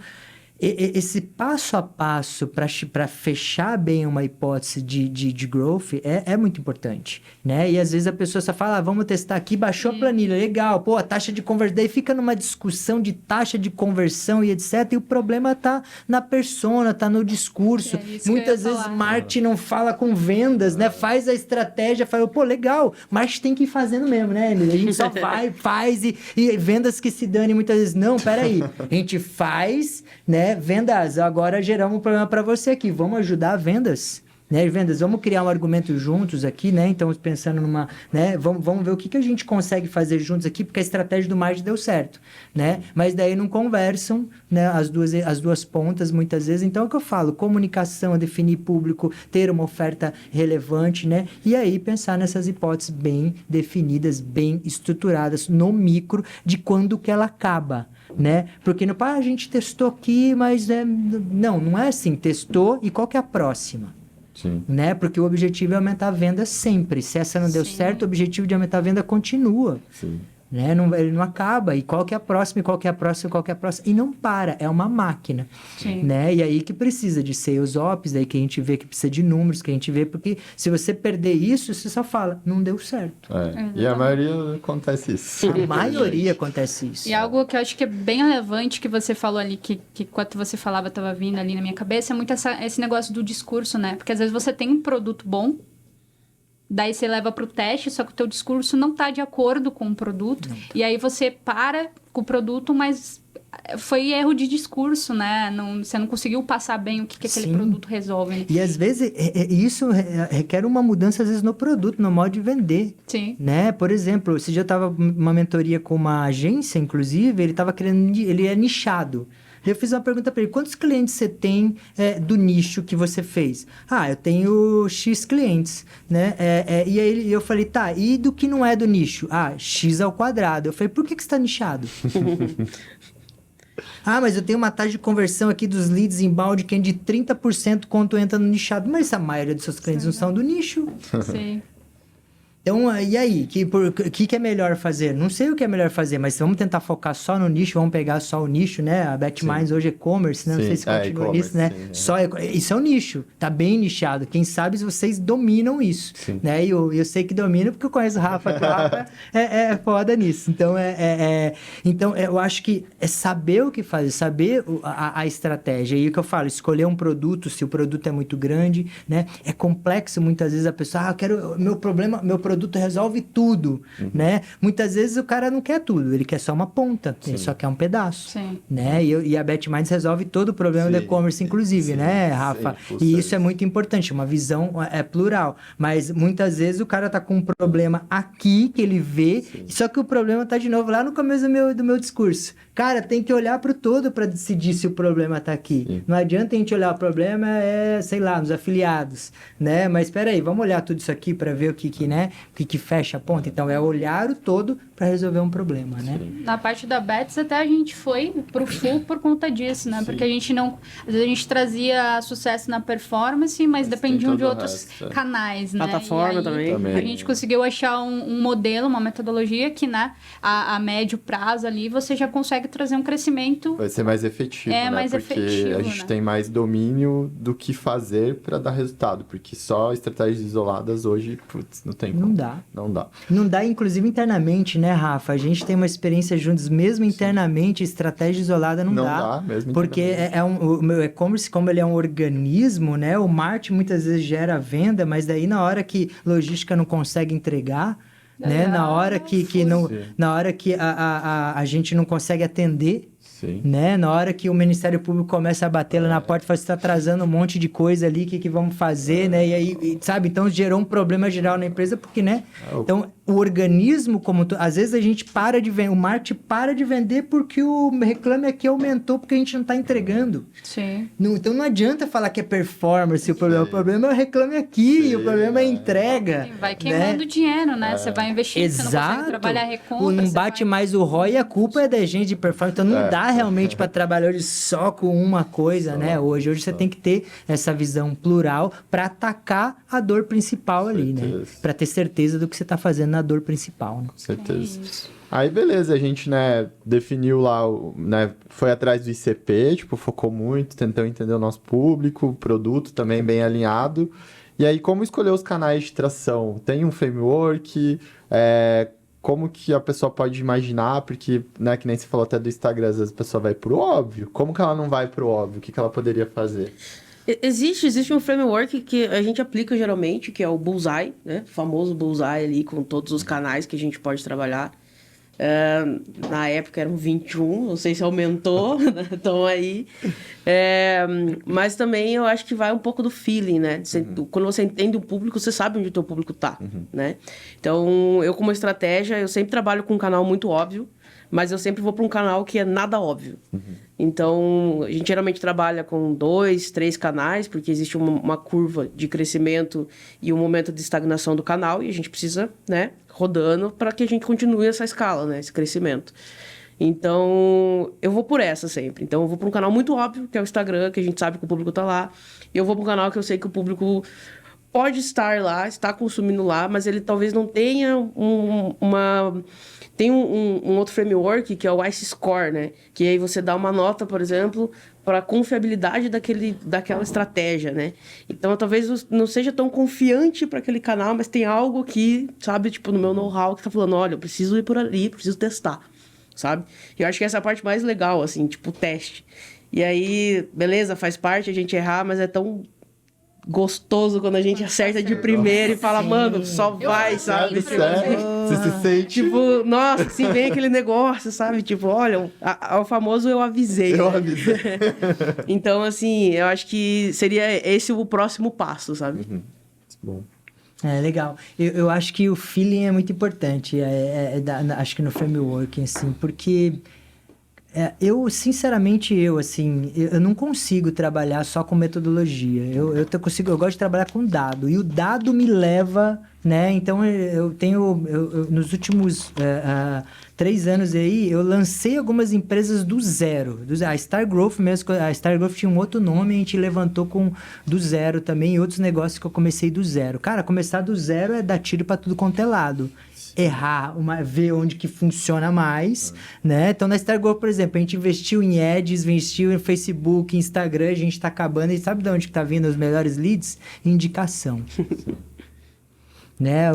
Speaker 3: esse passo a passo para fechar bem uma hipótese de growth é muito importante, né? E às vezes a pessoa só fala, vamos testar aqui, baixou a planilha, legal, pô, a taxa de conversão, daí fica numa discussão de taxa de conversão e etc, e o problema tá na persona, tá no discurso. Muitas vezes marketing não fala com vendas, né? Faz a estratégia, fala, pô, legal, marketing tem que ir fazendo mesmo, né? A gente só faz e vendas que se dane muitas vezes, não, peraí, a gente faz, né? Vendas, agora geramos um problema para você aqui. Vamos ajudar vendas, né? Vendas, vamos criar um argumento juntos aqui, né? Então, pensando numa, né? Vamos ver o que a gente consegue fazer juntos aqui, porque a estratégia do marketing deu certo, né? Mas daí não conversam, né? As duas pontas, muitas vezes. Então, é o que eu falo, comunicação, definir público, ter uma oferta relevante, né? E aí, pensar nessas hipóteses bem definidas, bem estruturadas, no micro, de quando que ela acaba, né? Porque a gente testou aqui, mas não é assim, testou e qual que é a próxima? Sim. Né? Porque o objetivo é aumentar a venda sempre. Se essa não deu certo, o objetivo de aumentar a venda continua. Sim. Né? Ele não acaba. E qual que é a próxima, e qual que é a próxima, e qual que é a próxima. E não para, é uma máquina. Sim. Né? E aí que precisa de sales ops, daí que a gente vê que precisa de números, que a gente vê, porque se você perder isso, você só fala, não deu certo.
Speaker 2: E a maioria acontece isso.
Speaker 3: A maioria acontece isso.
Speaker 1: E algo que eu acho que é bem relevante, que você falou ali, que enquanto você falava, estava vindo ali na minha cabeça, é muito esse negócio do discurso, né? Porque às vezes você tem um produto bom, daí você leva para o teste, só que o teu discurso não está de acordo com o produto. Não. E aí você para com o produto, mas foi erro de discurso, né? Você não conseguiu passar bem o que aquele produto resolve. Né?
Speaker 3: E às vezes isso requer uma mudança, às vezes, no produto, no modo de vender. Sim. Né? Por exemplo, esse dia eu estava numa mentoria com uma agência, inclusive, ele estava querendo... Ele é nichado. Eu fiz uma pergunta para ele, quantos clientes você tem do nicho que você fez? Eu tenho X clientes, né? E aí eu falei, tá, e do que não é do nicho? X ao quadrado. Eu falei, por que você está nichado? Mas eu tenho uma taxa de conversão aqui dos leads inbound que é de 30% quando entra no nichado. Mas a maioria dos seus clientes não são do nicho. Sim. Então, e aí? O que é melhor fazer? Não sei o que é melhor fazer, mas vamos tentar focar só no nicho, vamos pegar só o nicho, né? A BetMinds hoje é e-commerce, né? Não sei se continua nisso, né? Isso é o nicho, tá bem nichado. Quem sabe se vocês dominam isso, né? E eu sei que domino porque eu conheço o Rafa, que o Rafa é foda nisso. Então, então, eu acho que é saber o que fazer, saber a estratégia. E o que eu falo, escolher um produto, se o produto é muito grande, né? É complexo muitas vezes a pessoa, eu quero, meu produto resolve tudo, né? Muitas vezes o cara não quer tudo, ele quer só uma ponta, ele só quer um pedaço, né? E a BetMinds resolve todo o problema do e-commerce, inclusive, né, Rafa? E isso é muito importante, uma visão plural, mas muitas vezes o cara tá com um problema aqui, que ele vê, só que o problema tá de novo lá no começo do meu discurso. Cara, tem que olhar pro todo para decidir se o problema tá aqui. Não adianta a gente olhar o problema, sei lá, nos afiliados, né? Mas espera aí, vamos olhar tudo isso aqui para ver o que fecha a ponta. Então, é olhar o todo para resolver um problema, né?
Speaker 1: Na parte da Bets, até a gente foi pro full por conta disso, né? Porque a gente não... Às vezes a gente trazia sucesso na performance, mas dependiam de outros canais, né?
Speaker 4: Plataforma também.
Speaker 1: A gente conseguiu achar um modelo, uma metodologia que, né? A médio prazo ali, você já consegue trazer um crescimento...
Speaker 2: Vai ser mais efetivo, né?
Speaker 1: Mais
Speaker 2: porque
Speaker 1: efetivo,
Speaker 2: a gente tem mais domínio do que fazer para dar resultado. Porque só estratégias isoladas hoje, não tem como. Não dá.
Speaker 3: Não dá, inclusive, internamente, né, Rafa? A gente tem uma experiência juntos, mesmo internamente, estratégia isolada não dá. Não dá, mesmo porque o meu e-commerce, como ele é um organismo, né? O marketing muitas vezes gera venda, mas daí na hora que logística não consegue entregar, né? Na hora que a gente não consegue atender, né? Na hora que o Ministério Público começa a bater lá na porta e fala, você está atrasando um monte de coisa ali, o que vamos fazer, né? E aí, sabe? Então, gerou um problema geral na empresa, porque, né? Então, o organismo como... Às vezes a gente para de vender, o marketing para de vender porque o Reclame Aqui aumentou porque a gente não está entregando.
Speaker 1: Sim.
Speaker 3: Então não adianta falar que é performance, o problema é o Reclame Aqui, o problema é a entrega.
Speaker 1: Vai queimando dinheiro, né? Você vai investir, você não consegue trabalhar recompra.
Speaker 3: Não bate mais o ROI e a culpa é da gente de performance. Então não dá realmente para trabalhar hoje só com uma coisa, né? Hoje você tem que ter essa visão plural para atacar a dor principal ali, né? Para ter certeza do que você está fazendo na dor principal. Né?
Speaker 2: Com certeza. Aí, beleza, a gente, né, definiu lá, né, foi atrás do ICP, tipo, focou muito, tentou entender o nosso público, o produto também bem alinhado. E aí, como escolher os canais de tração? Tem um framework? Como que a pessoa pode imaginar? Porque, né, que nem você falou até do Instagram, às vezes a pessoa vai pro óbvio. Como que ela não vai pro óbvio? O que ela poderia fazer?
Speaker 4: Existe um framework que a gente aplica geralmente, que é o Bullseye, né? O famoso Bullseye ali, com todos os canais que a gente pode trabalhar. Na época eram 21, não sei se aumentou, né? Então aí. Mas também eu acho que vai um pouco do feeling, né? Quando você entende o público, você sabe onde o teu público tá, né? Então, eu como estratégia, eu sempre trabalho com um canal muito óbvio, mas eu sempre vou para um canal que é nada óbvio. Então, a gente geralmente trabalha com 2, 3 canais, porque existe uma curva de crescimento e um momento de estagnação do canal, e a gente precisa, né, rodando para que a gente continue essa escala, né, esse crescimento. Então, eu vou por essa sempre. Então, eu vou para um canal muito óbvio, que é o Instagram, que a gente sabe que o público tá lá. E eu vou para um canal que eu sei que o público pode estar lá, está consumindo lá, mas ele talvez não tenha Tem um outro framework que é o ICE Score, né? Que aí você dá uma nota, por exemplo, para a confiabilidade daquela estratégia, né? Então, talvez não seja tão confiante para aquele canal, mas tem algo que, sabe, tipo, no meu know-how, que tá falando, olha, eu preciso ir por ali, preciso testar, sabe? E eu acho que essa é a parte mais legal, assim, tipo, o teste. E aí, beleza, faz parte a gente errar, mas é tão gostoso quando a gente acerta de primeira e fala, mano, só vai, sabe?
Speaker 2: Sério? Você se sente...
Speaker 4: Tipo, nossa, assim, vem aquele negócio, sabe? Tipo, olha, o famoso eu avisei.
Speaker 2: Eu
Speaker 4: né?
Speaker 2: avisei.
Speaker 4: Então, assim, eu acho que seria esse o próximo passo, sabe?
Speaker 2: Bom.
Speaker 3: Legal. Eu acho que o feeling é muito importante, acho que no framework, assim, porque... eu, sinceramente, eu não consigo trabalhar só com metodologia. Eu gosto de trabalhar com dado. E o dado me leva, né? Então, nos últimos 3 anos aí, eu lancei algumas empresas do zero. A Star Growth mesmo, a Star Growth tinha um outro nome, a gente levantou do zero também. E outros negócios que eu comecei do zero. Cara, começar do zero é dar tiro para tudo quanto é lado. Errar, ver onde que funciona mais, né? Então, na Star Growth, por exemplo, a gente investiu em ads, investiu em Facebook, Instagram, a gente tá acabando. E sabe de onde que tá vindo os melhores leads? Indicação. Né?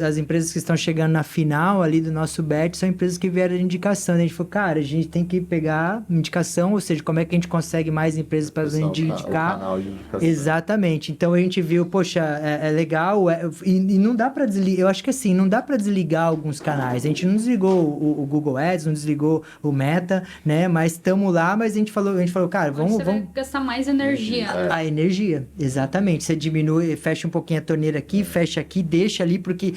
Speaker 3: As empresas que estão chegando na final ali do nosso bet são empresas que vieram de indicação. A gente falou, cara, a gente tem que pegar indicação, ou seja, como é que a gente consegue mais empresas para a gente indicar? O canal de indicação. Exatamente. Então a gente viu, poxa, é legal, e não dá para desligar. Eu acho que assim, não dá para desligar alguns canais. A gente não desligou o Google Ads, não desligou o Meta, né? Mas estamos lá, mas a gente falou, cara, vamos
Speaker 1: vai gastar mais energia.
Speaker 3: A energia, exatamente. Você diminui, fecha um pouquinho a torneira aqui, fecha aqui, deixa ali, porque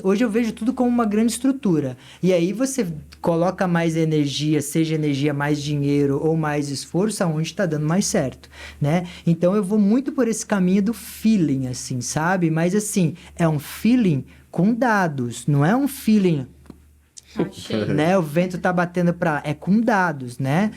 Speaker 3: hoje eu vejo tudo como uma grande estrutura. E aí você coloca mais energia, seja energia, mais dinheiro ou mais esforço, aonde está dando mais certo, né? Então eu vou muito por esse caminho do feeling, assim, sabe? Mas assim, é um feeling com dados, não é um feeling... né? O vento tá batendo é com dados, né?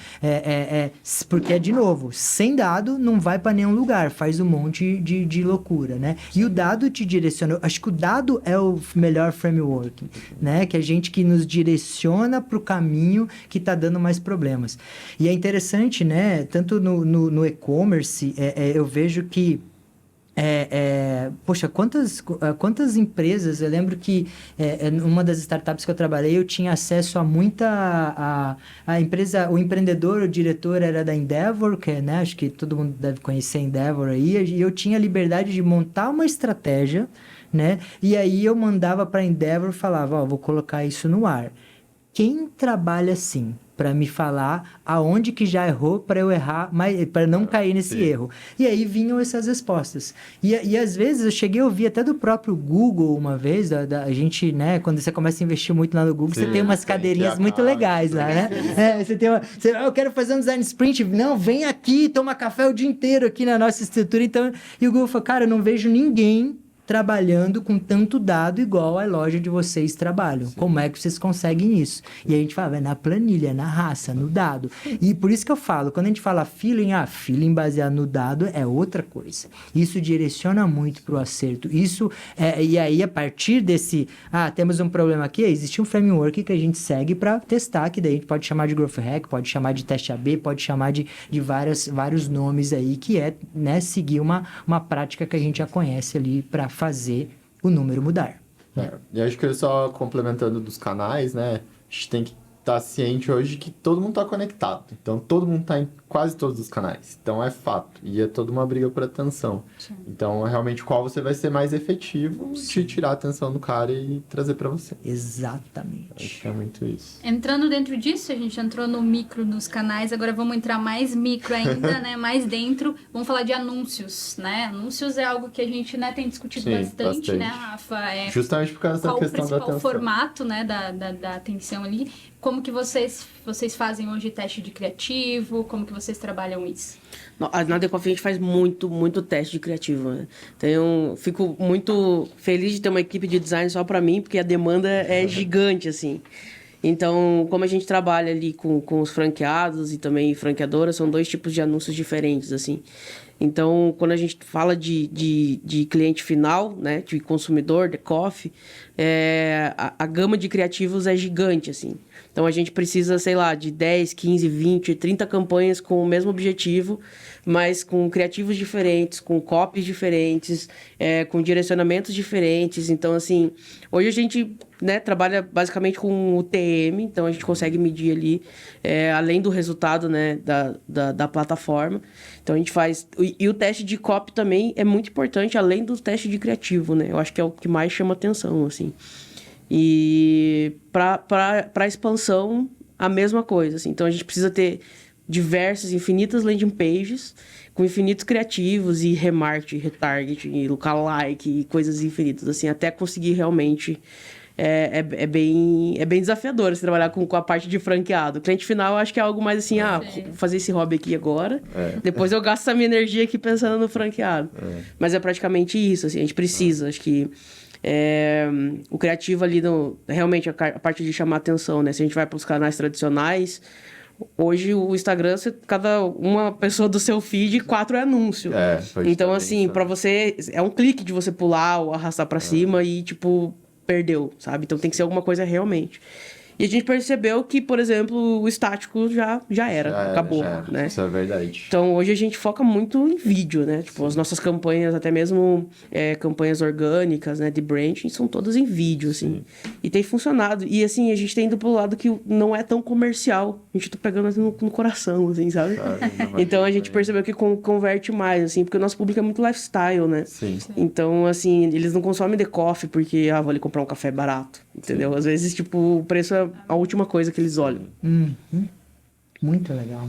Speaker 3: Porque, de novo, sem dado não vai para nenhum lugar, faz um monte de loucura, né? E o dado te direciona. Acho que o dado é o melhor framework, né? Que a gente que nos direciona pro caminho que tá dando mais problemas. E é interessante, né? Tanto no e-commerce, eu vejo que poxa, quantas empresas, eu lembro que numa das startups que eu trabalhei, eu tinha acesso a muita, a empresa, o empreendedor, o diretor era da Endeavor, que né, acho que todo mundo deve conhecer a Endeavor aí, e eu tinha a liberdade de montar uma estratégia, né, e aí eu mandava para a Endeavor e falava, vou colocar isso no ar. Quem trabalha assim? para me falar aonde que já errou para eu errar, para não cair nesse erro. E aí vinham essas respostas. E às vezes eu cheguei a ouvir até do próprio Google uma vez, a gente, né, quando você começa a investir muito lá no Google, você tem umas cadeirinhas muito legais lá, né? Eu quero fazer um design sprint, não, vem aqui, toma café o dia inteiro aqui na nossa estrutura. Então, e o Google falou, cara, eu não vejo ninguém trabalhando com tanto dado igual a loja de vocês trabalham. Sim. Como é que vocês conseguem isso? E a gente fala, é na planilha, na raça, no dado. E por isso que eu falo, quando a gente fala feeling baseado no dado é outra coisa. Isso direciona muito para o acerto. E aí, a partir desse, temos um problema aqui, existe um framework que a gente segue para testar, que daí a gente pode chamar de Growth Hack, pode chamar de teste AB, pode chamar de vários nomes aí, que é, né, seguir uma prática que a gente já conhece ali para fazer o número mudar.
Speaker 2: E acho que só complementando dos canais, né? A gente tem que estar ciente hoje que todo mundo está conectado. Então, todo mundo está em quase todos os canais. Então, é fato. E é toda uma briga por atenção. Sim. Então, realmente, qual você vai ser mais efetivo de tirar a atenção do cara e trazer para você.
Speaker 3: Exatamente.
Speaker 2: Acho que é muito isso.
Speaker 1: Entrando dentro disso, a gente entrou no micro dos canais, agora vamos entrar mais micro ainda, né? Mais dentro. Vamos falar de anúncios, né? Anúncios é algo que a gente, né, tem discutido bastante, né, Rafa?
Speaker 2: Justamente por causa da questão da atenção.
Speaker 1: Qual o principal formato, né, da atenção ali? Como que vocês fazem hoje teste de criativo? Como que vocês trabalham isso?
Speaker 4: Na Decoff a gente faz muito teste de criativo, né? Então, fico muito feliz de ter uma equipe de design só para mim, porque a demanda é gigante, assim. Então, como a gente trabalha ali com os franqueados e também franqueadoras, são 2 tipos de anúncios diferentes, assim. Então, quando a gente fala de cliente final, né, de consumidor, Decoff, a gama de criativos é gigante, assim. Então, a gente precisa, sei lá, de 10, 15, 20, 30 campanhas com o mesmo objetivo, mas com criativos diferentes, com copies diferentes, com direcionamentos diferentes. Então, assim, hoje a gente, né, trabalha basicamente com o TM, então a gente consegue medir ali, além do resultado, né, da plataforma. Então, a gente faz... E o teste de copy também é muito importante, além do teste de criativo, né? Eu acho que é o que mais chama atenção, assim. E para expansão, a mesma coisa, assim. Então, a gente precisa ter infinitas landing pages com infinitos criativos e remarketing, retargeting, lookalike e coisas infinitas, assim, até conseguir realmente... É bem desafiador você trabalhar com a parte de franqueado. O cliente final, eu acho que é algo mais assim, vou fazer esse hobby aqui agora, depois eu gasto essa minha energia aqui pensando no franqueado. Mas é praticamente isso, assim, a gente precisa, acho que... o criativo ali, realmente a parte de chamar atenção, né? Se a gente vai para os canais tradicionais, hoje o Instagram, cada uma pessoa do seu feed, 4 é anúncio. Então, assim, para você, é um clique de você pular ou arrastar para cima e, tipo, perdeu, sabe? Então tem que ser alguma coisa realmente. E a gente percebeu que, por exemplo, o estático já era, acabou, né?
Speaker 2: Isso é verdade.
Speaker 4: Então, hoje a gente foca muito em vídeo, né? Tipo, as nossas campanhas, até mesmo campanhas orgânicas, né? De branding, são todas em vídeo, assim. Sim. E tem funcionado. E, assim, a gente tem indo pro lado que não é tão comercial. A gente tá pegando assim, no coração, assim, sabe? Então, a gente percebeu que converte mais, assim, porque o nosso público é muito lifestyle, né?
Speaker 2: Sim.
Speaker 4: Então, assim, eles não consomem Decoff porque, vou ali comprar um café barato, entendeu? Sim. Às vezes, tipo, o preço é a última coisa que eles olham.
Speaker 3: Muito legal.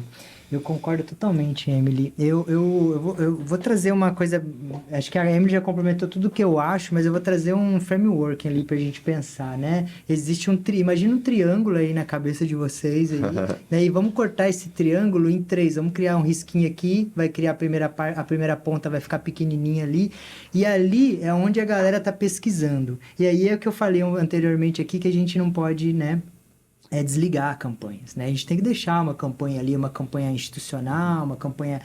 Speaker 3: Eu concordo totalmente, Emily. Eu vou trazer uma coisa... Acho que a Emily já complementou tudo que eu acho, mas eu vou trazer um framework ali pra gente pensar, né? Existe imagina um triângulo aí na cabeça de vocês. Aí, né? E vamos cortar esse triângulo em 3. Vamos criar um risquinho aqui, vai criar a primeira ponta, vai ficar pequenininha ali. E ali é onde a galera tá pesquisando. E aí é o que eu falei anteriormente aqui, que a gente não pode, né? Desligar campanhas, né? A gente tem que deixar uma campanha ali, uma campanha institucional, uma campanha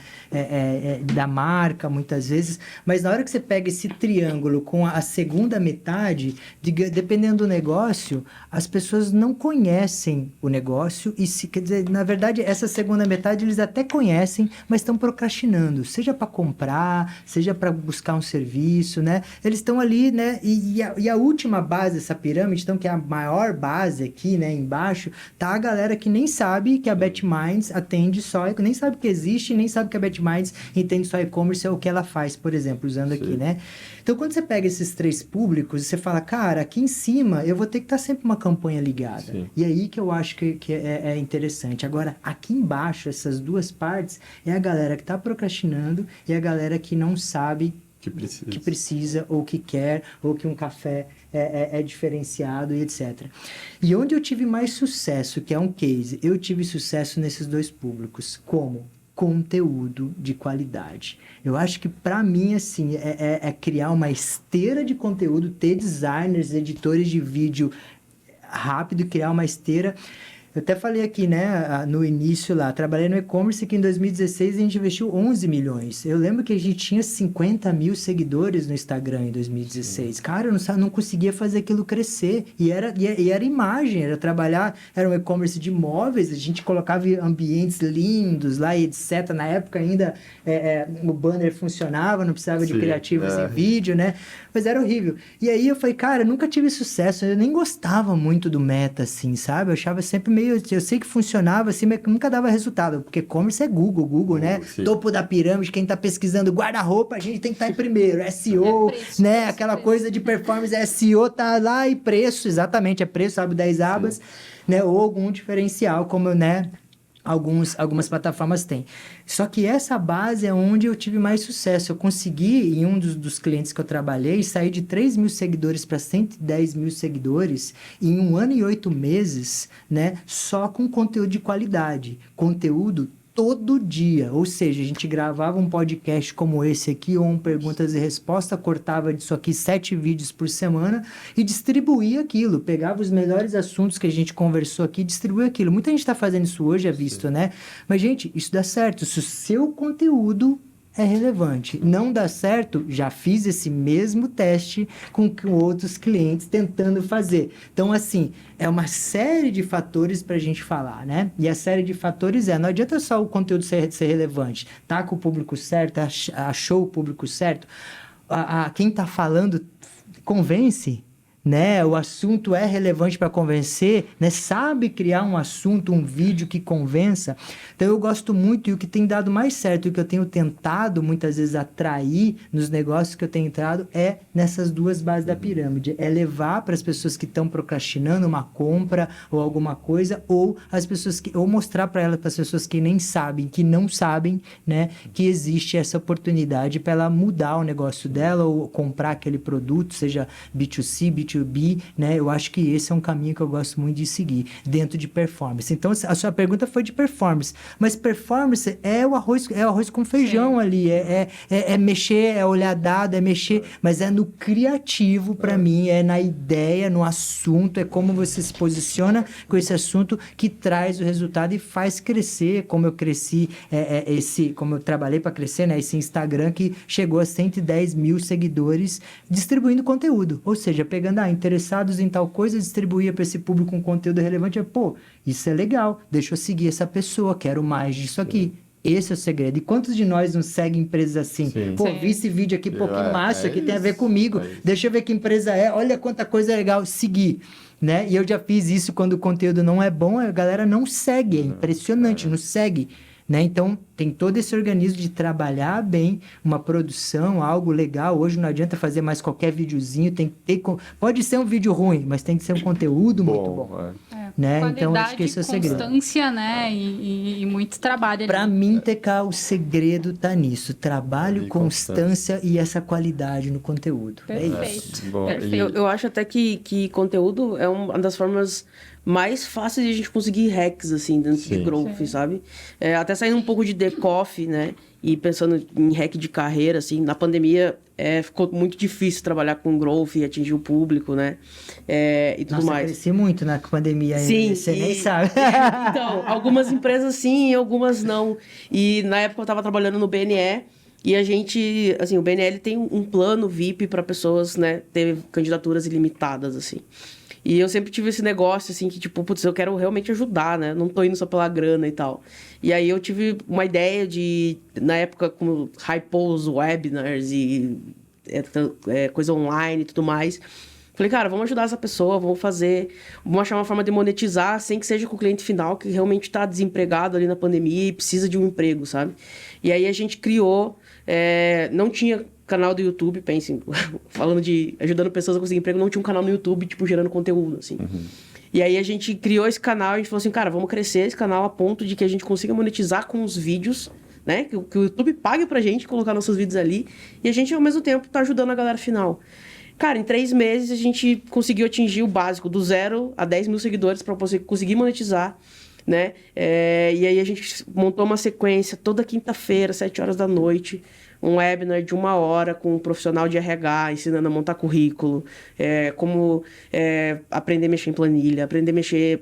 Speaker 3: da marca, muitas vezes. Mas na hora que você pega esse triângulo com a segunda metade, dependendo do negócio, as pessoas não conhecem o negócio e, quer dizer, na verdade, essa segunda metade eles até conhecem, mas estão procrastinando, seja para comprar, seja para buscar um serviço, né? Eles estão ali, né? E a última base dessa pirâmide, então, que é a maior base aqui, né, embaixo, embaixo tá a galera que nem sabe que a BetMinds atende só, nem sabe que existe, nem sabe que a BetMinds entende só e-commerce, é o que ela faz, por exemplo, usando aqui, né? Então, quando você pega esses 3 públicos, você fala, cara, aqui em cima eu vou ter que estar sempre uma campanha ligada.
Speaker 2: Sim.
Speaker 3: E aí que eu acho que é interessante. Agora, aqui embaixo, essas 2 partes, é a galera que está procrastinando e a galera que não sabe que precisa, ou que quer, ou que um café é diferenciado e etc. E onde eu tive mais sucesso, que é um case, eu tive sucesso nesses 2 públicos. Como? Conteúdo de qualidade. Eu acho que, para mim, assim, é criar uma esteira de conteúdo, ter designers, editores de vídeo rápido, criar uma esteira. Eu até falei aqui, né, no início lá, trabalhei no e-commerce que em 2016 a gente investiu 11 milhões. Eu lembro que a gente tinha 50 mil seguidores no Instagram em 2016. Sim. Cara, eu não conseguia fazer aquilo crescer. E era imagem, era trabalhar, era um e-commerce de móveis, a gente colocava ambientes lindos lá e etc. Na época ainda o banner funcionava, não precisava de criativos em vídeo, né? Mas era horrível. E aí eu falei, cara, eu nunca tive sucesso, eu nem gostava muito do Meta, assim, sabe? Eu achava sempre meio... Eu sei que funcionava assim, mas nunca dava resultado, porque e-commerce é Google, né? Sim. Topo da pirâmide, quem tá pesquisando guarda-roupa, a gente tem que estar em primeiro. SEO, preço, né? Aquela coisa de performance, SEO tá lá e preço, exatamente, é preço, abre 10 abas, né? Ou algum diferencial, como, né? Algumas plataformas têm. Só que essa base é onde eu tive mais sucesso. Eu consegui, em um dos clientes que eu trabalhei, sair de 3 mil seguidores para 110 mil seguidores em 1 ano e 8 meses, né? Só com conteúdo de qualidade. Conteúdo todo dia, ou seja, a gente gravava um podcast como esse aqui, ou um perguntas e respostas, cortava disso aqui 7 vídeos por semana e distribuía aquilo, pegava os melhores assuntos que a gente conversou aqui e distribuía aquilo. Muita gente está fazendo isso hoje, é visto, né? Mas, gente, isso dá certo. Se o seu conteúdo é relevante. Não dá certo, já fiz esse mesmo teste com outros clientes tentando fazer. Então, assim, é uma série de fatores para a gente falar, né? E a série de fatores não adianta só o conteúdo ser relevante. Tá com o público certo, achou o público certo. Quem tá falando convence, né? O assunto é relevante para convencer, né? Sabe criar um assunto, um vídeo que convença. Então, eu gosto muito, e o que tem dado mais certo, e o que eu tenho tentado, muitas vezes, atrair nos negócios que eu tenho entrado, é nessas 2 bases da pirâmide. É levar para as pessoas que estão procrastinando uma compra ou alguma coisa, ou mostrar para elas, para as pessoas que nem sabem, que não sabem, né? Que existe essa oportunidade para ela mudar o negócio dela, ou comprar aquele produto, seja B2C, B2B, né? Eu acho que esse é um caminho que eu gosto muito de seguir, dentro de performance. Então, a sua pergunta foi de performance, mas performance é o arroz com feijão. Sim. Ali, é mexer, é olhar dado, é mexer, mas é no criativo, para mim, é na ideia, no assunto, é como você se posiciona com esse assunto que traz o resultado e faz crescer, como eu cresci, como eu trabalhei para crescer, né? Esse Instagram que chegou a 110 mil seguidores distribuindo conteúdo, ou seja, pegando interessados em tal coisa, distribuía para esse público um conteúdo relevante. Isso é legal, deixa eu seguir essa pessoa, quero mais disso aqui. Esse é o segredo. E quantos de nós não seguem empresas assim? Sim. Vi esse vídeo aqui, que massa, que tem a ver comigo. Deixa eu ver que empresa olha quanta coisa legal, seguir. Né? E eu já fiz isso quando o conteúdo não é bom, a galera não segue, é impressionante, não segue. Né? Então, tem todo esse organismo de trabalhar bem uma produção, algo legal. Hoje não adianta fazer mais qualquer videozinho, tem que ter... Pode ser um vídeo ruim, mas tem que ser um conteúdo muito bom. Né? Então, acho que esse é o segredo.
Speaker 1: Constância, né? E muito trabalho.
Speaker 3: Para mim, TK, o segredo tá nisso. Trabalho, constância e essa qualidade no conteúdo.
Speaker 1: Perfeito.
Speaker 3: É isso.
Speaker 4: Perfeito. Eu acho até que conteúdo é uma das formas mais fáceis de a gente conseguir hacks, assim, dentro de growth, sabe? Até saindo um pouco de decoff, né? E pensando em hack de carreira, assim, na pandemia ficou muito difícil trabalhar com growth e atingir o público, né? E tudo mais.
Speaker 3: Eu cresci muito na pandemia,
Speaker 4: sim,
Speaker 3: você nem sabe.
Speaker 4: Então, algumas empresas sim, algumas não. E na época eu estava trabalhando no BNE, e a gente, assim, o BNL tem um plano VIP para pessoas, né, ter candidaturas ilimitadas, assim. E eu sempre tive esse negócio, assim, que tipo, putz, eu quero realmente ajudar, né? Não tô indo só pela grana e tal. E aí eu tive uma ideia de, na época, como hypou os webinars e coisa online e tudo mais, Falei, cara, vamos ajudar essa pessoa, vamos achar uma forma de monetizar sem que seja com o cliente final que realmente está desempregado ali na pandemia e precisa de um emprego, sabe? E aí a gente criou, não tinha canal do YouTube, pensem, falando de ajudando pessoas a conseguir emprego, não tinha um canal no YouTube, tipo, gerando conteúdo, assim. E aí a gente criou esse canal, a gente falou assim, cara, vamos crescer esse canal a ponto de que a gente consiga monetizar com os vídeos, né? Que o YouTube pague pra gente colocar nossos vídeos ali e a gente, ao mesmo tempo, tá ajudando a galera final. Cara, em 3 meses a gente conseguiu atingir o básico, do 0 a 10 mil seguidores para você conseguir monetizar, né? E aí a gente montou uma sequência toda quinta-feira, 7 horas da noite, um webinar de 1 hora com um profissional de RH ensinando a montar currículo, como aprender a mexer em planilha, aprender a mexer...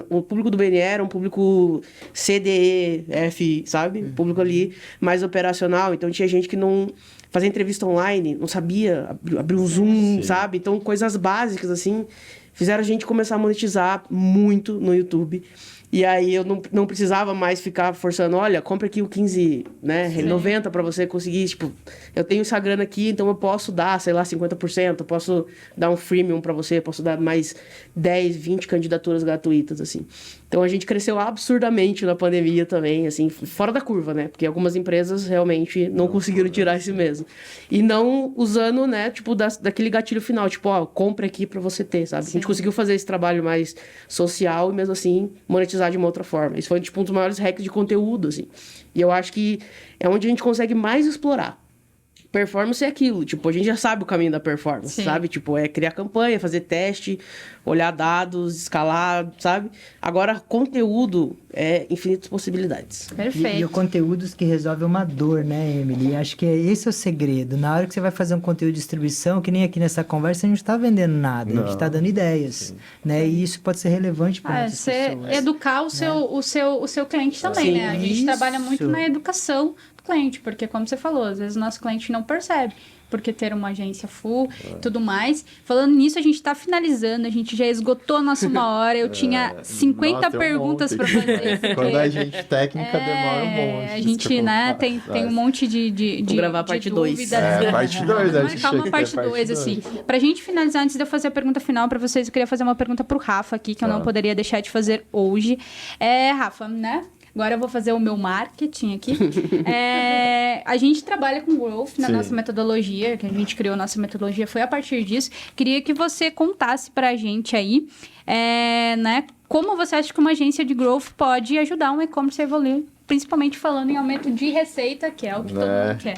Speaker 4: O público do BNE era um público CDE, sabe? Um público ali mais operacional, então tinha gente que não... Fazer entrevista online, não sabia abrir um Zoom, sabe? Então, coisas básicas, assim, fizeram a gente começar a monetizar muito no YouTube. E aí eu não precisava mais ficar forçando, olha, compra aqui o 15, né, R$90 para você conseguir, tipo, eu tenho essa grana aqui, então eu posso dar, sei lá, 50%, eu posso dar um freemium para você, posso dar mais 10, 20 candidaturas gratuitas, assim. Então a gente cresceu absurdamente na pandemia também, assim, fora da curva, né, porque algumas empresas realmente não conseguiram tirar esse mesmo. E não usando, né, tipo, daquele gatilho final, tipo, ó, compra aqui para você ter, sabe? A gente conseguiu fazer esse trabalho mais social e mesmo assim monetizar de uma outra forma. Isso foi, tipo, um dos maiores hacks de conteúdo, assim. E eu acho que é onde a gente consegue mais explorar. Performance é aquilo, tipo, a gente já sabe o caminho da performance, sabe? Tipo, criar campanha, fazer teste, olhar dados, escalar, sabe? Agora, conteúdo é infinitas possibilidades.
Speaker 1: Perfeito.
Speaker 3: E o conteúdos que resolve uma dor, né, Emily? Acho que esse é o segredo. Na hora que você vai fazer um conteúdo de distribuição, que nem aqui nessa conversa, a gente não está vendendo nada, a gente está dando ideias, né? E isso pode ser relevante para muitas pessoas.
Speaker 1: Educar o seu cliente também, né? A gente trabalha muito na educação cliente, porque como você falou, às vezes o nosso cliente não percebe, porque ter uma agência full e tudo mais. Falando nisso, a gente tá finalizando, a gente já esgotou a nossa 1 hora, eu tinha 50 perguntas para fazer. Porque...
Speaker 2: Quando a gente técnica demora um monte.
Speaker 1: A gente, né, tem um monte de
Speaker 4: Vou gravar parte 2.
Speaker 2: Parte 2, a gente
Speaker 1: calma, parte 2, assim. Pra gente finalizar, antes de eu fazer a pergunta final pra vocês, eu queria fazer uma pergunta pro Rafa aqui, que eu não poderia deixar de fazer hoje. Rafa, né? Agora eu vou fazer o meu marketing aqui. A gente trabalha com growth na nossa metodologia, que a gente criou a nossa metodologia, foi a partir disso. Queria que você contasse pra gente aí, né, como você acha que uma agência de growth pode ajudar um e-commerce a evoluir, principalmente falando em aumento de receita, que é o que todo mundo quer.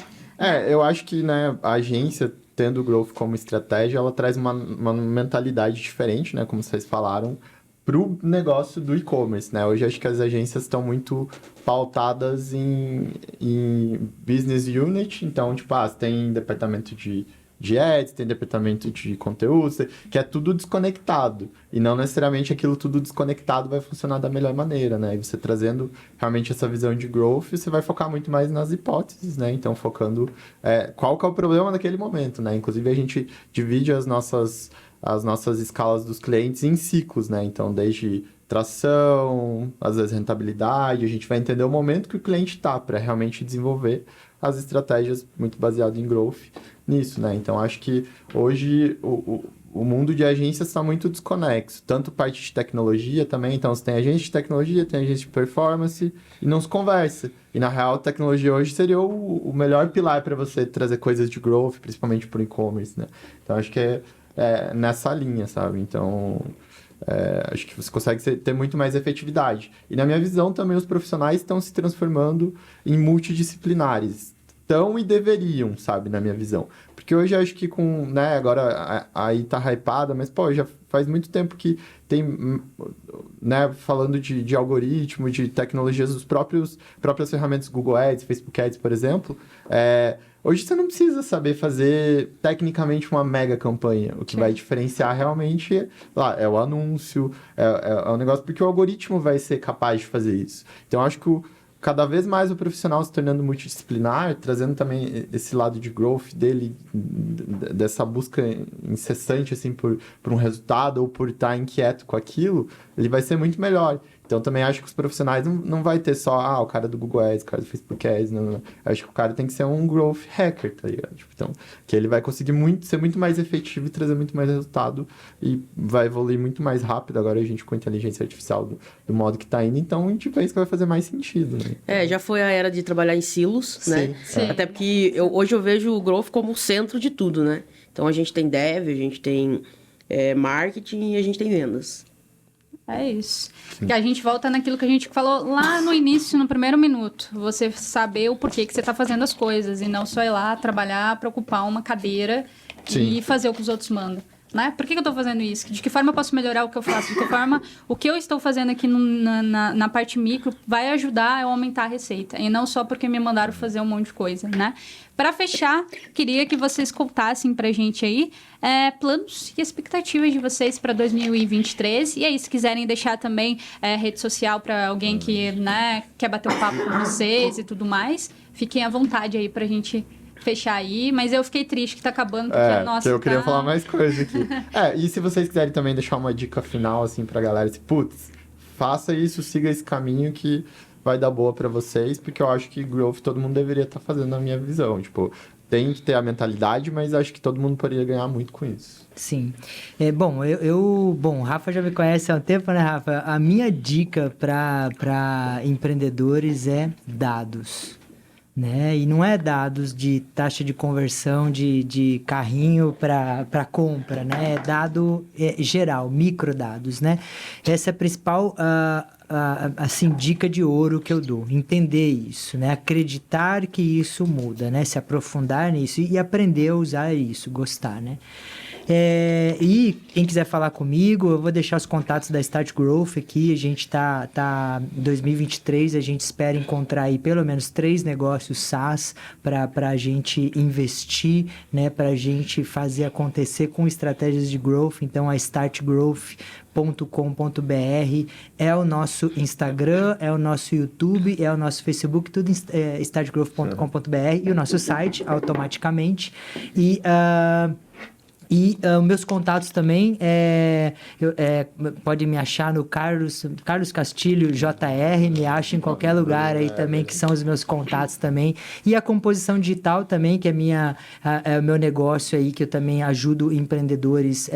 Speaker 2: Eu acho que, né, a agência, tendo o growth como estratégia, ela traz uma mentalidade diferente, né, como vocês falaram, para o negócio do e-commerce, né? Hoje acho que as agências estão muito pautadas em business unit, então, tipo, você tem departamento de ads, tem departamento de conteúdo, que é tudo desconectado. E não necessariamente aquilo tudo desconectado vai funcionar da melhor maneira, né? E você trazendo realmente essa visão de growth, você vai focar muito mais nas hipóteses, né? Então, focando qual que é o problema naquele momento, né? Inclusive, a gente divide as nossas escalas dos clientes em ciclos, né? Então, desde tração, às vezes rentabilidade, a gente vai entender o momento que o cliente está para realmente desenvolver as estratégias muito baseadas em growth nisso, né? Então, acho que hoje o mundo de agências está muito desconexo, tanto parte de tecnologia também, então você tem agência de tecnologia, tem agência de performance e não se conversa. E na real, a tecnologia hoje seria o melhor pilar para você trazer coisas de growth, principalmente para o e-commerce, né? Então, acho que é nessa linha, sabe? Então, acho que você consegue ter muito mais efetividade. E na minha visão, também os profissionais estão se transformando em multidisciplinares. Estão e deveriam, sabe? Na minha visão. Porque hoje acho que com, né, agora aí tá hypada, mas, pô, já faz muito tempo que tem, né, falando de algoritmo, de tecnologias dos próprias ferramentas Google Ads, Facebook Ads, por exemplo, hoje você não precisa saber fazer tecnicamente uma mega campanha. O que vai diferenciar realmente é o anúncio, é o negócio, porque o algoritmo vai ser capaz de fazer isso. Então, acho que cada vez mais o profissional se tornando multidisciplinar, trazendo também esse lado de growth dele, dessa busca incessante assim, por um resultado ou por estar inquieto com aquilo, ele vai ser muito melhor. Então, também acho que os profissionais não vai ter só, o cara do Google Ads, o cara do Facebook Ads, não. Acho que o cara tem que ser um growth hacker, tá ligado? Tipo, então, que ele vai conseguir ser muito mais efetivo e trazer muito mais resultado e vai evoluir muito mais rápido agora a gente com a inteligência artificial do modo que tá indo. Então, tipo, é isso que vai fazer mais sentido, né?
Speaker 4: Já foi a era de trabalhar em silos, né?
Speaker 1: Sim.
Speaker 4: Até porque hoje eu vejo o growth como o centro de tudo, né? Então, a gente tem dev, a gente tem marketing e a gente tem vendas.
Speaker 1: É isso. Que a gente volta naquilo que a gente falou lá no início, no primeiro minuto. Você saber o porquê que você está fazendo as coisas e não só ir lá trabalhar para ocupar uma cadeira e fazer o que os outros mandam. Né? Por que eu estou fazendo isso? De que forma eu posso melhorar o que eu faço? De que forma o que eu estou fazendo aqui na parte micro vai ajudar a aumentar a receita? E não só porque me mandaram fazer um monte de coisa, né? Para fechar, queria que vocês contassem pra gente aí planos e expectativas de vocês para 2023. E aí, se quiserem deixar também rede social para alguém que quer bater um papo com vocês e tudo mais, fiquem à vontade aí pra gente fechar aí, mas eu fiquei triste que tá acabando, porque a nossa
Speaker 2: eu queria falar mais coisa aqui. E se vocês quiserem também deixar uma dica final, assim, pra galera, assim, putz, faça isso, siga esse caminho que vai dar boa pra vocês, porque eu acho que growth todo mundo deveria estar fazendo na minha visão, tipo, tem que ter a mentalidade, mas acho que todo mundo poderia ganhar muito com isso.
Speaker 3: Sim. Bom, o Rafa já me conhece há um tempo, né, Rafa? A minha dica para empreendedores é dados. Né? E não é dados de taxa de conversão de carrinho para compra, né? É dado geral, microdados, né? Essa é a principal assim, dica de ouro que eu dou. Entender isso, né? Acreditar que isso muda, né? Se aprofundar nisso e aprender a usar isso, gostar, né? E quem quiser falar comigo, eu vou deixar os contatos da Start Growth aqui. A gente tá em 2023, a gente espera encontrar aí pelo menos 3 negócios SaaS para a gente investir, né? Para a gente fazer acontecer com estratégias de growth. Então, a startgrowth.com.br é o nosso Instagram, é o nosso YouTube, é o nosso Facebook, tudo startgrowth.com.br e o nosso site automaticamente. E meus contatos também, pode me achar no Carlos Castilho JR, me acha em qualquer lugar aí também, que são os meus contatos também. E a composição digital também, que é o meu negócio aí, que eu também ajudo empreendedores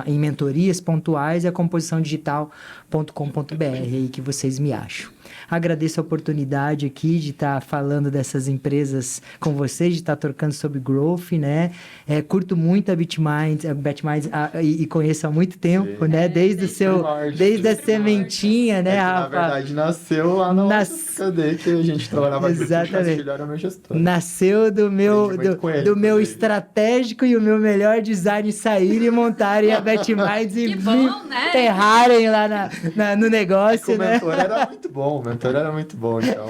Speaker 3: em mentorias pontuais, é a composiçãodigital.com.br aí que vocês me acham. Agradeço a oportunidade aqui de estar falando dessas empresas com vocês, de estar trocando sobre growth, né? Curto muito a BitMinds e conheço há muito tempo, né? Desde a sementinha, né, Rafa?
Speaker 2: Na verdade, nasceu lá no CD que a gente trabalhava junto.
Speaker 3: Exatamente.
Speaker 2: Era meu gestor.
Speaker 3: Nasceu do meu estratégico e o meu melhor design saírem e montarem a BitMinds e me enterrarem lá no negócio, né?
Speaker 2: O mentor era muito bom, então.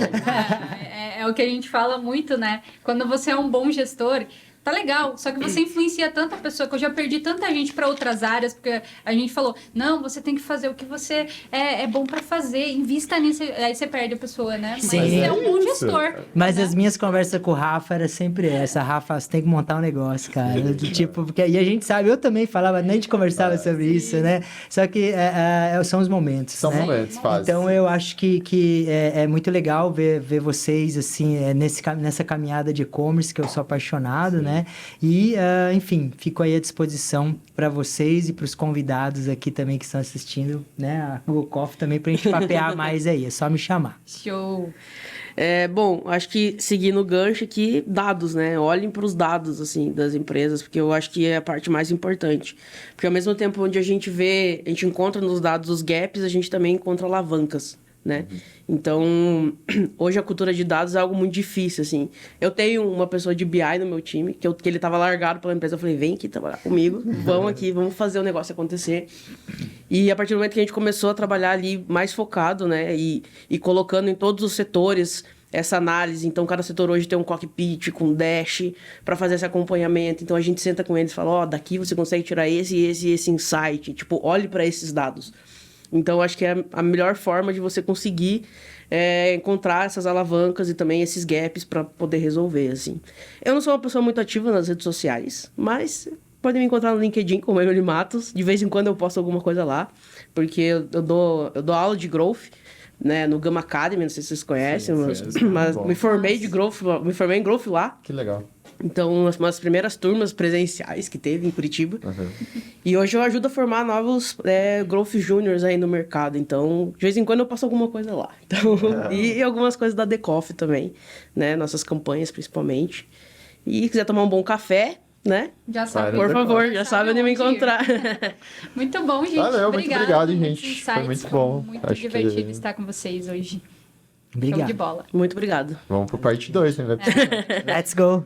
Speaker 1: É o que a gente fala muito, né? Quando você é um bom gestor, tá legal, só que você influencia tanta pessoa, que eu já perdi tanta gente para outras áreas, porque a gente falou, não, você tem que fazer o que você é bom para fazer, invista nisso, aí você perde a pessoa, né? Mas
Speaker 3: Sim.
Speaker 1: é um bom gestor.
Speaker 3: Mas
Speaker 1: né?
Speaker 3: as minhas conversas com o Rafa era sempre essa, Rafa, você tem que montar um negócio, cara, e a gente sabe, eu também falava, nem a gente conversava sobre isso, né? Só que são os momentos,
Speaker 2: São
Speaker 3: né?
Speaker 2: momentos, fácil.
Speaker 3: Então eu acho que é muito legal ver vocês, assim, nessa caminhada de e-commerce, que eu sou apaixonado, né? E, enfim, fico aí à disposição para vocês e para os convidados aqui também que estão assistindo, né? A Google Coffee também, para a gente papear mais aí, é só me chamar.
Speaker 1: Show!
Speaker 4: Bom, acho que seguindo o gancho aqui, dados, né? Olhem para os dados, assim, das empresas, porque eu acho que é a parte mais importante. Porque ao mesmo tempo onde a gente encontra nos dados os gaps, a gente também encontra alavancas, né? Então, hoje a cultura de dados é algo muito difícil, assim. Eu tenho uma pessoa de BI no meu time, que ele estava largado pela empresa. Eu falei, vem aqui trabalhar comigo, vamos fazer o negócio acontecer. E a partir do momento que a gente começou a trabalhar ali mais focado, né? E colocando em todos os setores essa análise. Então, cada setor hoje tem um cockpit com dash para fazer esse acompanhamento. Então, a gente senta com eles e fala, daqui você consegue tirar esse insight. Tipo, olhe para esses dados. Então, acho que é a melhor forma de você conseguir encontrar essas alavancas e também esses gaps para poder resolver, assim. Eu não sou uma pessoa muito ativa nas redes sociais, mas podem me encontrar no LinkedIn como Emily Matos. De vez em quando eu posto alguma coisa lá, porque eu dou aula de growth, né, no Gama Academy, não sei se vocês conhecem, mas me formei em growth lá.
Speaker 2: Que legal.
Speaker 4: Então, uma das primeiras turmas presenciais que teve em Curitiba. E hoje eu ajudo a formar novos growth juniors aí no mercado. Então, de vez em quando eu passo alguma coisa lá. Então, e algumas coisas da The Coffee também, né? Nossas campanhas, principalmente. E quiser tomar um bom café, né?
Speaker 1: Já sabe.
Speaker 4: Por favor, já sabe onde me encontrar.
Speaker 1: Muito bom, gente.
Speaker 2: Valeu, muito obrigado, gente.
Speaker 1: Muitos
Speaker 2: Foi muito bom.
Speaker 1: Muito divertido estar com vocês hoje. Show
Speaker 3: Obrigado.
Speaker 1: de bola.
Speaker 4: Muito obrigado.
Speaker 2: Vamos pro parte 2, né?
Speaker 3: Let's go.